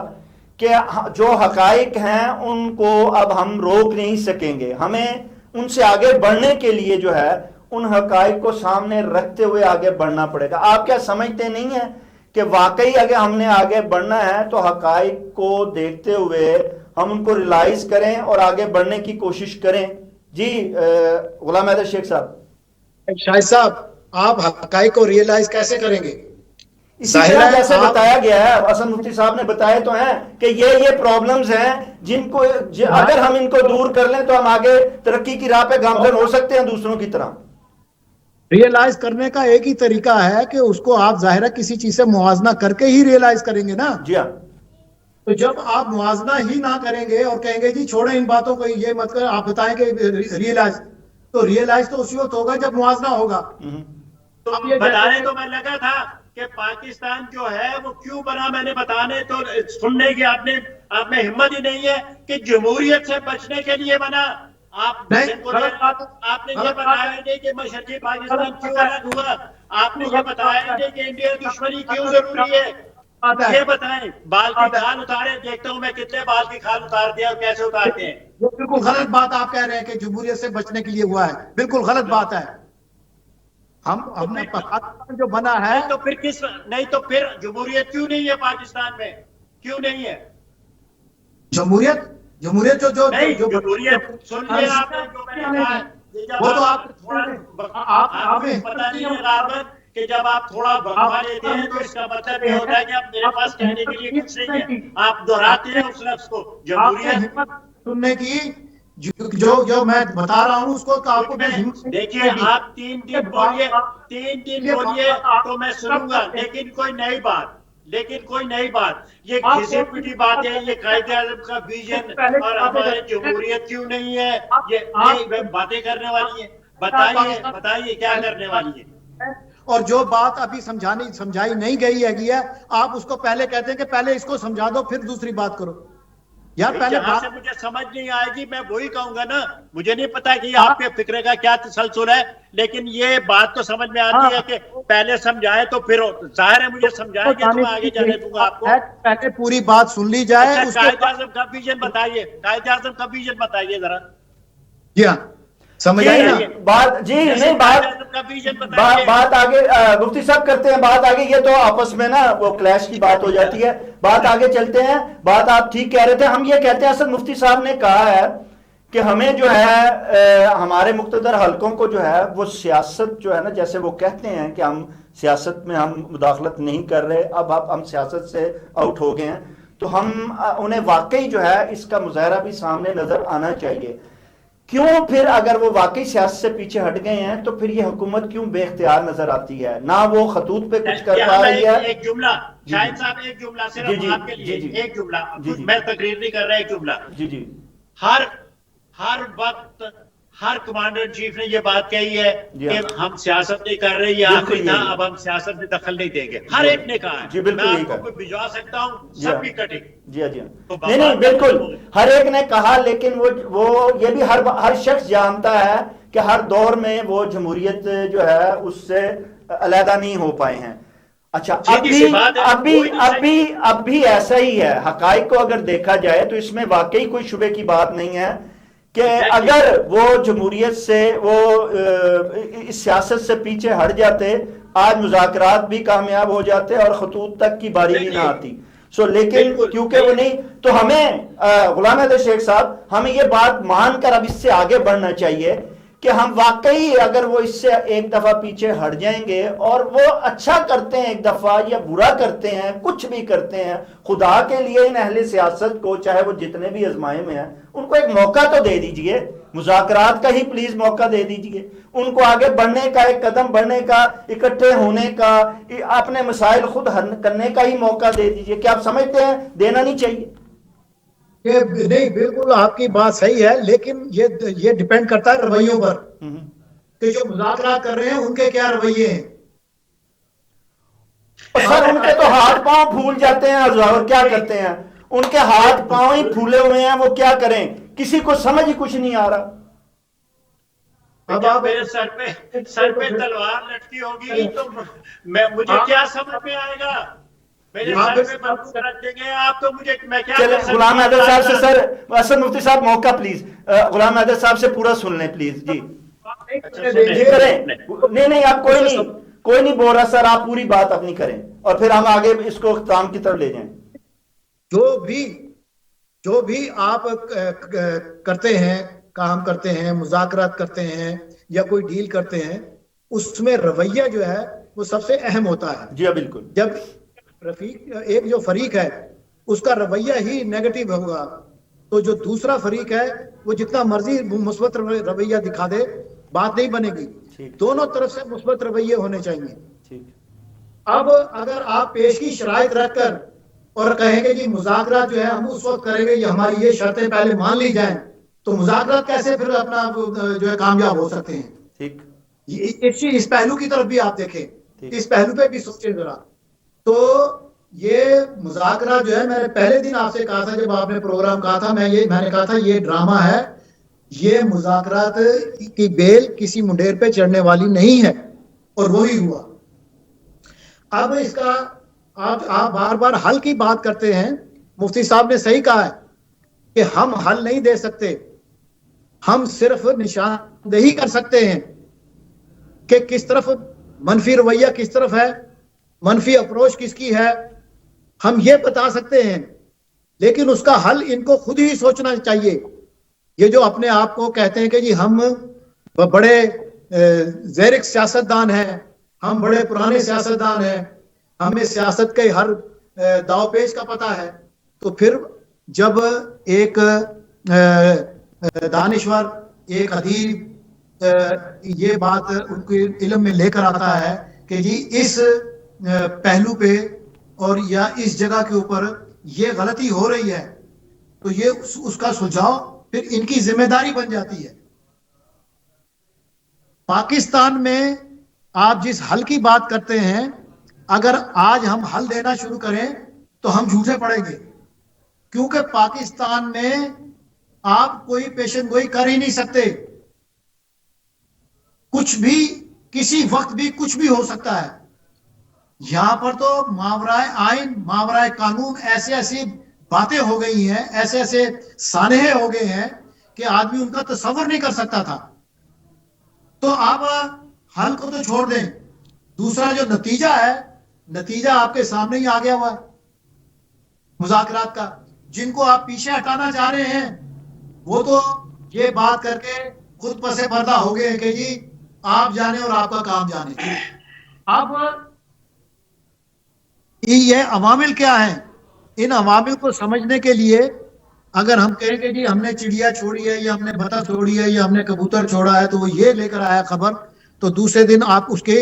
کہ جو حقائق ہیں ان کو اب ہم روک نہیں سکیں گے. ہمیں ان سے آگے بڑھنے کے لیے جو ہے ان حقائق کو سامنے رکھتے ہوئے آگے بڑھنا پڑے گا. آپ کیا سمجھتے نہیں ہیں کہ واقعی اگر ہم نے آگے بڑھنا ہے تو حقائق کو دیکھتے ہوئے ہم ان کو ریلائز کریں اور آگے بڑھنے کی کوشش کریں؟ جی غلام حیدر شیخ صاحب. شاہد صاحب, آپ حقائق کو ریئلائز کیسے کریں گے؟ اسی طرح جیسے بتایا گیا ہے, حسن مفتی صاحب نے بتائے تو ہیں کہ یہ پرابلمز ہیں جن کو اگر ہم ان کو دور کر لیں تو ہم آگے ترقی کی راہ پہ گامزن ہو سکتے ہیں دوسروں کی طرح. ریئلائز کرنے کا ایک ہی طریقہ ہے کہ اس کو آپ ظاہرہ کسی چیز سے موازنہ کر کے ہی ریئلائز کریں گے نا. جی ہاں. تو جب آپ موازنہ ہی نہ کریں گے اور کہیں گے جی چھوڑیں ان باتوں کو, یہ مت کر, آپ بتائیں کہ ریئلائز, تو ریئلائز تو اسی وقت ہوگا جب موازنہ ہوگا. تو بتانے تو میں لگا تھا کہ پاکستان جو ہے وہ کیوں بنا, میں نے بتانے تو سننے کی آپ میں ہمت ہی نہیں ہے کہ جمہوریت سے بچنے کے لیے بنا. آپ نے یہ بتایا نہیں کہ مشرقی پاکستان کیوں الگ ہوا, آپ نے یہ بتایا نہیں کہ انڈیا دشمنی کیوں ضروری ہے. یہ بتائیں, بال کی کھال اتارے, دیکھتا ہوں میں کتنے بال کی کھال اتارتے ہیں اور کیسے اتارتے ہیں. بالکل غلط بات آپ کہہ رہے ہیں کہ جمہوریت سے بچنے کے لیے ہوا ہے, بالکل غلط بات ہے. ہم نے پاکستان جو بنا ہے تو پھر نہیں تو پھر جمہوریت کیوں نہیں ہے پاکستان میں, کیوں نہیں ہے جمہوریت جو جمہوریت سن لیا آپ نے جو میں نے کہا, وہ تو آپ پتہ نہیں ہے رابط کہ جب آپ تھوڑا بھگوا لیتے ہیں تو اس کا مطلب یہ ہوتا ہے کہ اب میرے پاس کہنے کے لیے کچھ نہیں ہے, آپ دہراتے ہیں اس لفظ کو. جمہوریت سننے کی جو میں بتا رہا ہوں اس کو آپ کو دیکھیے, آپ تین دن بولیے تو میں سنوں گا, لیکن کوئی نئی بات, یہ گھسی پٹی بات ہے, یہ قائد اعظم کا ویژن اور ہمارے جمہوریت کیوں نہیں ہے, یہ باتیں کرنے والی ہیں. بتائیے کیا کرنے والی ہے. اور جو بات ابھی سمجھائی نہیں گئی ہے, آپ اس کو پہلے کہتے ہیں کہ پہلے اس کو سمجھا دو پھر دوسری بات کرو. یار پہلے جہاں سے مجھے سمجھ نہیں آئے گی میں وہی کہوں گا نا. مجھے نہیں پتا کہ آپ کے فکرے کا کیا تسلسل ہے, لیکن یہ بات تو سمجھ میں آتی ہے کہ پہلے سمجھائے تو پھر تو مجھے سمجھائے گے تو میں آگے جانے دوں گا آپ کو. پہلے پوری بات سن لی جائے. قائد اعظم کا ویژن بتائیے, قائد اعظم کا ویژن بتائیے ذرا. جی ہاں سمجھ آئی نا بات. جی نہیں, بات آگے مفتی صاحب کرتے ہیں, بات آگے. یہ تو آپس میں نا وہ کلیش کی بات ہو جاتی ہے, بات آگے چلتے ہیں. بات آپ ٹھیک کہہ رہے تھے, ہم یہ کہتے ہیں, اصل مفتی صاحب نے کہا ہے کہ ہمیں جو ہے ہمارے مقتدر حلقوں کو جو ہے وہ سیاست جو ہے نا, جیسے وہ کہتے ہیں کہ ہم سیاست میں ہم مداخلت نہیں کر رہے, اب ہم سیاست سے آؤٹ ہو گئے ہیں, تو ہم انہیں واقعی جو ہے اس کا مظاہرہ بھی سامنے نظر آنا چاہیے. کیوں پھر اگر وہ واقعی سیاست سے پیچھے ہٹ گئے ہیں تو پھر یہ حکومت کیوں بے اختیار نظر آتی ہے, نہ وہ خطوط پہ کچھ کر پا رہی ہے. ایک جملہ شاہد صاحب, ایک جملہ صرف آپ کے لیے, ایک جملہ, میں تقریر نہیں کر رہا, ایک جملہ. جی جی. ہر ہر کمانڈر ان چیف نے یہ بات کہی ہے کہ ہم سیاست نہیں کر رہے, یہ آخری تھا, اب ہم سیاست میں دخل نہیں دیں گے. ہر ایک نے کہا ہے. میں آپ کو کوئی بھجوا سکتا ہوں سب کی کٹنگ. جی جی نہیں بالکل ہر ایک نے کہا, لیکن وہ یہ بھی ہر شخص جانتا ہے کہ ہر دور میں وہ جمہوریت جو ہے اس سے علیحدہ نہیں ہو پائے ہیں. اچھا اب بھی ایسا ہی ہے. حقائق کو اگر دیکھا جائے تو اس میں واقعی کوئی شبے کی بات نہیں ہے کہ اگر وہ جمہوریت سے وہ اس سیاست سے پیچھے ہٹ جاتے, آج مذاکرات بھی کامیاب ہو جاتے اور خطوط تک کی باری بھی نہ آتی. لیکن کیونکہ وہ نہیں, تو ہمیں غلام حیدر شیخ صاحب ہمیں یہ بات مان کر اب اس سے آگے بڑھنا چاہیے کہ ہم واقعی اگر وہ اس سے ایک دفعہ پیچھے ہٹ جائیں گے اور وہ اچھا کرتے ہیں ایک دفعہ یا برا کرتے ہیں, کچھ بھی کرتے ہیں, خدا کے لیے ان اہل سیاست کو, چاہے وہ جتنے بھی ازمائے میں ہیں, ان کو ایک موقع تو دے دیجئے, مذاکرات کا ہی پلیز موقع دے دیجئے, ان کو آگے بڑھنے کا, ایک قدم بڑھنے کا, اکٹھے ہونے کا, اپنے مسائل خود حل کرنے کا ہی موقع دے دیجئے. کیا آپ سمجھتے ہیں دینا نہیں چاہیے؟ نہیں بالکل آپ کی بات صحیح ہے, لیکن یہ ڈیپینڈ کرتا ہے رویوں پر کہ جو مذاکرات کر رہے ہیں ان کے کیا رویے ہیں. سر ان کے تو ہاتھ پاؤں پھول جاتے ہیں, اور کیا کرتے ہیں, ان کے ہاتھ پاؤں ہی پھولے ہوئے ہیں, وہ کیا کریں, کسی کو سمجھ ہی کچھ نہیں آ رہا. اب آپ میرے سر پہ تلوار لٹکی ہوگی تو مجھے کیا سمجھ میں آئے گا؟ غلام حیدر صاحب سے سر, اسد مفتی صاحب موقع پلیز, غلام حیدر صاحب سے پورا سن لیں پلیز. جی کریں, نہیں آپ کوئی نہیں بول رہا سر, آپ پوری بات اپنی کریں اور پھر ہم آگے اس کو اختتام کی طرف لے جائیں. جو بھی آپ کرتے ہیں, کام کرتے ہیں, مذاکرات کرتے ہیں یا کوئی ڈیل کرتے ہیں, اس میں رویہ جو ہے وہ سب سے اہم ہوتا ہے. جی بالکل. جب ایک جو فریق ہے اس کا رویہ ہی نیگیٹو ہوگا تو جو دوسرا فریق ہے وہ جتنا مرضی مثبت رویہ دکھا دے بات نہیں بنے گی. دونوں طرف سے مثبت رویے ہونے چاہیے. اب اگر آپ پیش کی شرائط رکھ کر اور کہیں گے جی مذاکرات جو ہے ہم اس وقت کریں گے, یہ ہماری یہ شرطیں پہلے مان لی جائیں, تو مذاکرات کیسے پھر اپنا جو ہے کامیاب ہو سکتے ہیں. اس پہلو کی طرف بھی آپ دیکھیں, اس پہلو پہ بھی سوچیں ذرا. تو یہ مذاکرات جو ہے, میں نے پہلے دن آپ سے کہا تھا جب آپ نے پروگرام کہا تھا, میں نے کہا تھا یہ ڈرامہ ہے, یہ مذاکرات کی بیل کسی منڈیر پہ چڑھنے والی نہیں ہے, اور وہی ہوا. اب اس کا آپ بار بار حل کی بات کرتے ہیں. مفتی صاحب نے صحیح کہا ہے کہ ہم حل نہیں دے سکتے, ہم صرف نشاندہی کر سکتے ہیں کہ کس طرف منفی رویہ کس طرف ہے, منفی اپروچ کس کی ہے, ہم یہ بتا سکتے ہیں. لیکن اس کا حل ان کو خود ہی سوچنا چاہیے. یہ جو اپنے آپ کو کہتے ہیں کہ جی ہم بڑے زیرک سیاستدان ہیں, ہم بڑے پرانے سیاستدان ہیں, ہمیں سیاست کے ہر داؤ پیچ کا پتہ ہے, تو پھر جب ایک دانشور, ایک ادیب یہ بات ان کے علم میں لے کر آتا ہے کہ جی اس پہلو پہ اور یا اس جگہ کے اوپر یہ غلطی ہو رہی ہے, تو یہ اس کا سجھاؤ پھر ان کی ذمہ داری بن جاتی ہے. پاکستان میں آپ جس حل کی بات کرتے ہیں, اگر آج ہم حل دینا شروع کریں تو ہم جھوٹے پڑیں گے, کیونکہ پاکستان میں آپ کوئی پیشن گوئی کر ہی نہیں سکتے. کچھ بھی کسی وقت بھی کچھ بھی ہو سکتا ہے. یہاں پر تو ماورائے آئین, ماورائے قانون ایسی باتیں ہو گئی ہیں, ایسے سانحے ہو گئے ہیں کہ آدمی ان کا تصور نہیں کر سکتا تھا. تو آپ حل کو تو چھوڑ دیں, دوسرا جو نتیجہ ہے, نتیجہ آپ کے سامنے ہی آ گیا ہوا ہے مذاکرات کا. جن کو آپ پیچھے ہٹانا چاہ رہے ہیں وہ تو یہ بات کر کے خود پس پردہ ہو گئے کہ جی آپ جانے اور آپ کا کام جانے. اب یہ عوامل کیا ہیں, ان عوامل کو سمجھنے کے لیے اگر ہم کہیں کہ جی ہم نے چڑیا چھوڑی ہے یا ہم نے بطخ چھوڑی ہے یا ہم نے کبوتر چھوڑا ہے تو وہ یہ لے کر آیا خبر, تو دوسرے دن آپ اس کے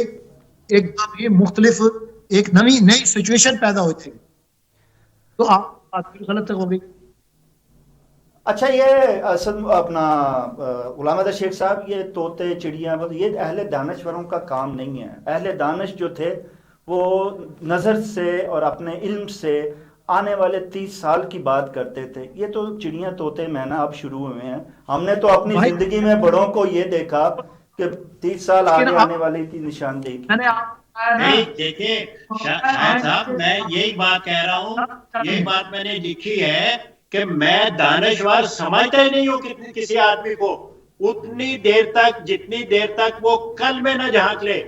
ایک دم ہی مختلف ایک نئی سچویشن پیدا ہوتی ہے, تو آپ غلط ہو گئی. اچھا یہ اصل اپنا غلام احمد شیخ صاحب، یہ طوطے چڑیاں یہ اہل دانشوروں کا کام نہیں ہے. اہل دانش جو تھے وہ نظر سے اور اپنے علم سے آنے والے 30 سال کی بات کرتے تھے. یہ تو چڑیاں طوطے مینا اب شروع ہوئے ہیں. ہم نے تو اپنی زندگی میں بڑوں کو یہ دیکھا کہ 30 سال آگے آنے والے کی نشاندہی کی. نہیں دیکھیں شاہد صاحب، میں یہی بات کہہ رہا ہوں، یہی بات میں نے لکھی ہے کہ میں دانشور سمجھتا ہی نہیں ہوں کسی آدمی کو اتنی دیر تک جتنی دیر تک وہ کل میں نہ جھانک لے.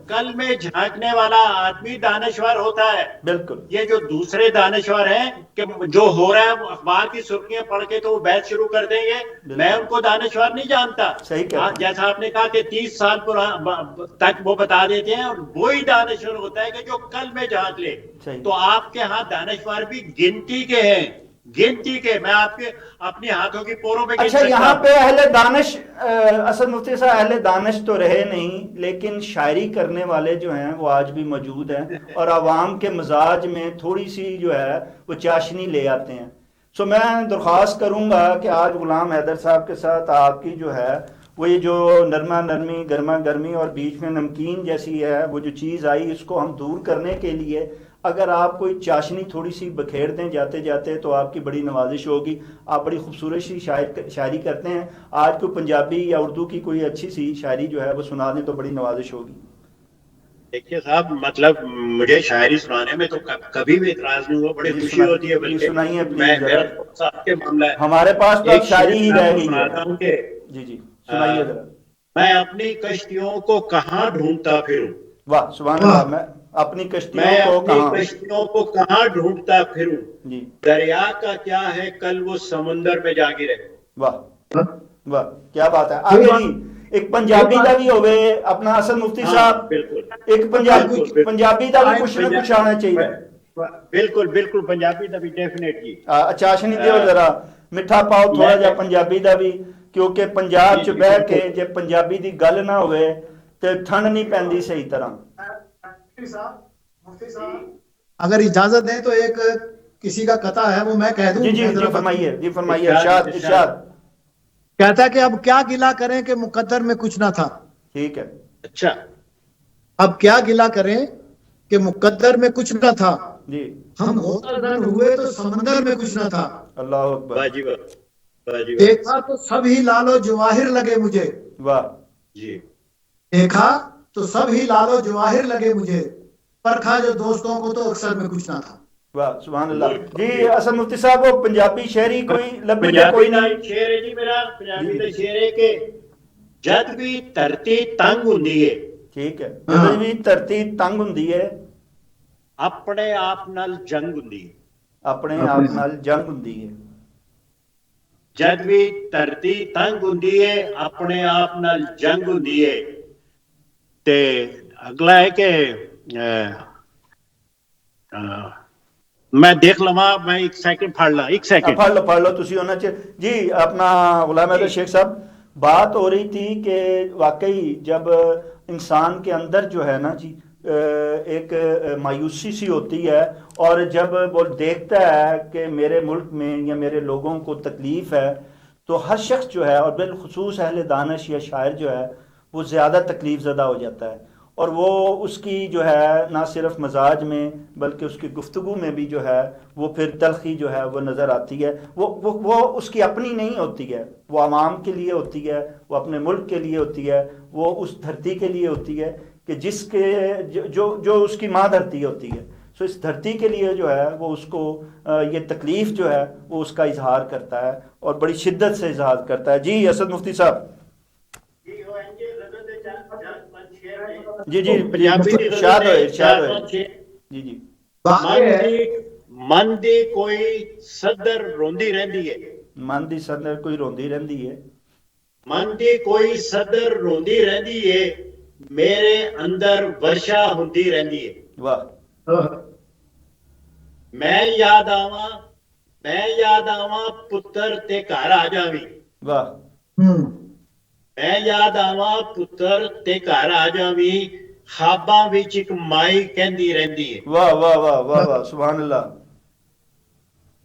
کل میں جھانکنے والا آدمی دانشور ہوتا ہے. بالکل. یہ جو دوسرے دانشور ہیں کہ جو ہو رہا ہے اخبار کی سرخیاں پڑھ کے تو وہ بحث شروع کر دیں گے، میں ان کو دانشور نہیں جانتا. جیسا آپ نے کہا کہ 30 سال تک وہ بتا دیتے ہیں، اور وہی دانشور ہوتا ہے کہ جو کل میں جھانک لے. تو آپ کے ہاں دانشور بھی گنتی کے ہیں، گنتی کے. میں آپ کے اپنے ہاتھوں کی پوروں پہ اچھا یہاں پہ اہل دانش اسد مفتی صاحب اہل دانش تو رہے نہیں، لیکن شاعری کرنے والے جو ہیں وہ آج بھی موجود ہیں اور عوام کے مزاج میں تھوڑی سی جو ہے وہ چاشنی لے آتے ہیں. سو میں درخواست کروں گا کہ آج غلام حیدر صاحب کے ساتھ آپ کی جو ہے وہ یہ جو نرما نرمی گرما گرمی اور بیچ میں نمکین جیسی ہے وہ جو چیز آئی، اس کو ہم دور کرنے کے لیے اگر آپ کوئی چاشنی تھوڑی سی بکھیر دیں جاتے جاتے تو آپ کی بڑی نوازش ہوگی. آپ بڑی خوبصورت سی شاعری کرتے ہیں، آج کوئی پنجابی یا اردو کی کوئی اچھی سی شاعری جو ہے وہ سنا دیں تو بڑی نوازش ہوگی. دیکھیے صاحب، مطلب مجھے شاعری سنانے میں تو کبھی بھی اعتراض نہیں ہوا، بڑی خوشی ہوتی ہے. بلکہ سنائیے میرا صاحب کے معاملہ ہے، ہمارے پاس تو شاعری ہی رہ گئی سناتا ہوں کہ جی سنائیے ذرا. میں اپنی کشتیوں کو کہاں ڈھونڈتا پھروں. واہ سبحان اللہ. میں اپنی کشتیوں کو کہاں ڈھونڈتا پھروں، جی دریا کا کیا ہے کل وہ سمندر میں جا گرے. واہ واہ کیا بات ہے. آگے جی ایک پنجابی کا بھی ہوئے اپنا اسد مفتی صاحب، ایک پنجابی کا بھی کچھ نہ کچھ آنا چاہیے. بالکل بالکل پنجابی دا بھی ڈیفینیٹلی. چاشنی دیو ذرا میٹھا پاؤ تھوڑا جا پنجابی دا بھی، کیونکہ پنجاب چ بہ کے جے پنجابی دی گل نہ ہوئے تے ٹھنڈ نہیں پیندی صحیح طرح. اگر اجازت دیں تو ایک کسی کا قطع ہے وہ میں کہہ دوں. جی فرمائیے ارشاد. کہتا ہے کہ اب کیا گلہ کریں کہ مقدر میں کچھ نہ تھا. ٹھیک ہے. اچھا اب کیا گلہ کریں کہ مقدر میں کچھ نہ تھا. جی ہم غوطہ ہوئے تو سمندر میں کچھ نہ تھا. اللہ اکبر. دیکھا تو سب ہی لالو جواہر لگے مجھے. واہ جی. دیکھا تو سب ہی لالو جواہر لگے مجھے، پرکھا جو دوستوں کو تو اکثر میں کچھ نہ تھا. واہ سبحان اللہ. جی اسد مفتی صاحب وہ پنجابی شاعری کوئی لبی ہے کوئی نہیں؟ شعر ہے جی میرا پنجابی دا شعر ہے کہ جد بھی دھرتی تنگ ہوندی ہے. ٹھیک ہے. جد بھی دھرتی تنگ ہوندی ہے اپنے آپ نال جنگ ہوندی ہے. اپنے آپ نال جنگ ہوندی ہے. جد بھی دھرتی تنگ ہوندی ہے اپنے آپ نال جنگ ہوندی ہے. تے اگلا ہے کہ میں دیکھ لواں، میں ایک سیکنڈ پڑھ لو تسی ہونا چاہیے. جی اپنا غلام احمد شیخ صاحب بات ہو رہی تھی کہ واقعی جب انسان کے اندر جو ہے نا جی ایک مایوسی سی ہوتی ہے، اور جب وہ دیکھتا ہے کہ میرے ملک میں یا میرے لوگوں کو تکلیف ہے تو ہر شخص جو ہے اور بالخصوص اہل دانش یا شاعر جو ہے وہ زیادہ تکلیف زدہ ہو جاتا ہے، اور وہ اس کی جو ہے نہ صرف مزاج میں بلکہ اس کی گفتگو میں بھی جو ہے وہ پھر تلخی جو ہے وہ نظر آتی ہے. وہ اس کی اپنی نہیں ہوتی ہے، وہ عوام کے لیے ہوتی ہے، وہ اپنے ملک کے لیے ہوتی ہے، وہ اس دھرتی کے لیے ہوتی ہے کہ جس کے جو اس کی ماں دھرتی ہوتی ہے. سو اس دھرتی کے لیے جو ہے وہ اس کو یہ تکلیف جو ہے وہ اس کا اظہار کرتا ہے اور بڑی شدت سے اظہار کرتا ہے. جی اسد مفتی صاحب. جی ارشاد ہوئے. جی من دی کوئی صدر روندی رہندی ہے. من دی صدر کوئی روندی رہندی ہے. من دی کوئی صدر روندی رہندی ہے، میرے اندر ورشا ہوندی رہندی ہے. واہ. میں یاد آواں پتر تے گھر آ جاویں. واہ. میں یاد آواں پتر تے گھر آ جاویں، خواباں وچ ایک مائی کہندی رہندی ہے. واہ واہ واہ واہ واہ سبحان اللہ.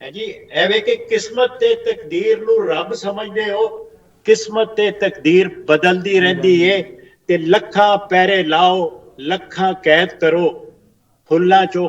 ਹੈ ਜੀ ਐਵੇਂ ਕਿ ਕਿਸਮਤ ਤੇ ਤਕਦੀਰ ਨੂੰ ਰੱਬ ਸਮਝਦੇ ਹੋ, ਕਿਸਮਤ ਤੇ ਤਕਦੀਰ ਬਦਲਦੀ ਰਹਿੰਦੀ ਏ, ਤੇ ਲੱਖਾਂ ਪੈਰੇ ਲਾਓ, ਲੱਖਾਂ ਕੈਦ ਕਰੋ, ਫੁੱਲਾਂ ਚੋਂ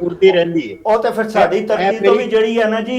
ਉੜਦੀ ਰਹਿੰਦੀ ਏ। ਉਹ ਤੇ ਫਿਰ ਸਾਡੀ ਧਰਤੀ ਤੋਂ ਵੀ ਜਿਹੜੀ ਹੈ ਨਾ ਜੀ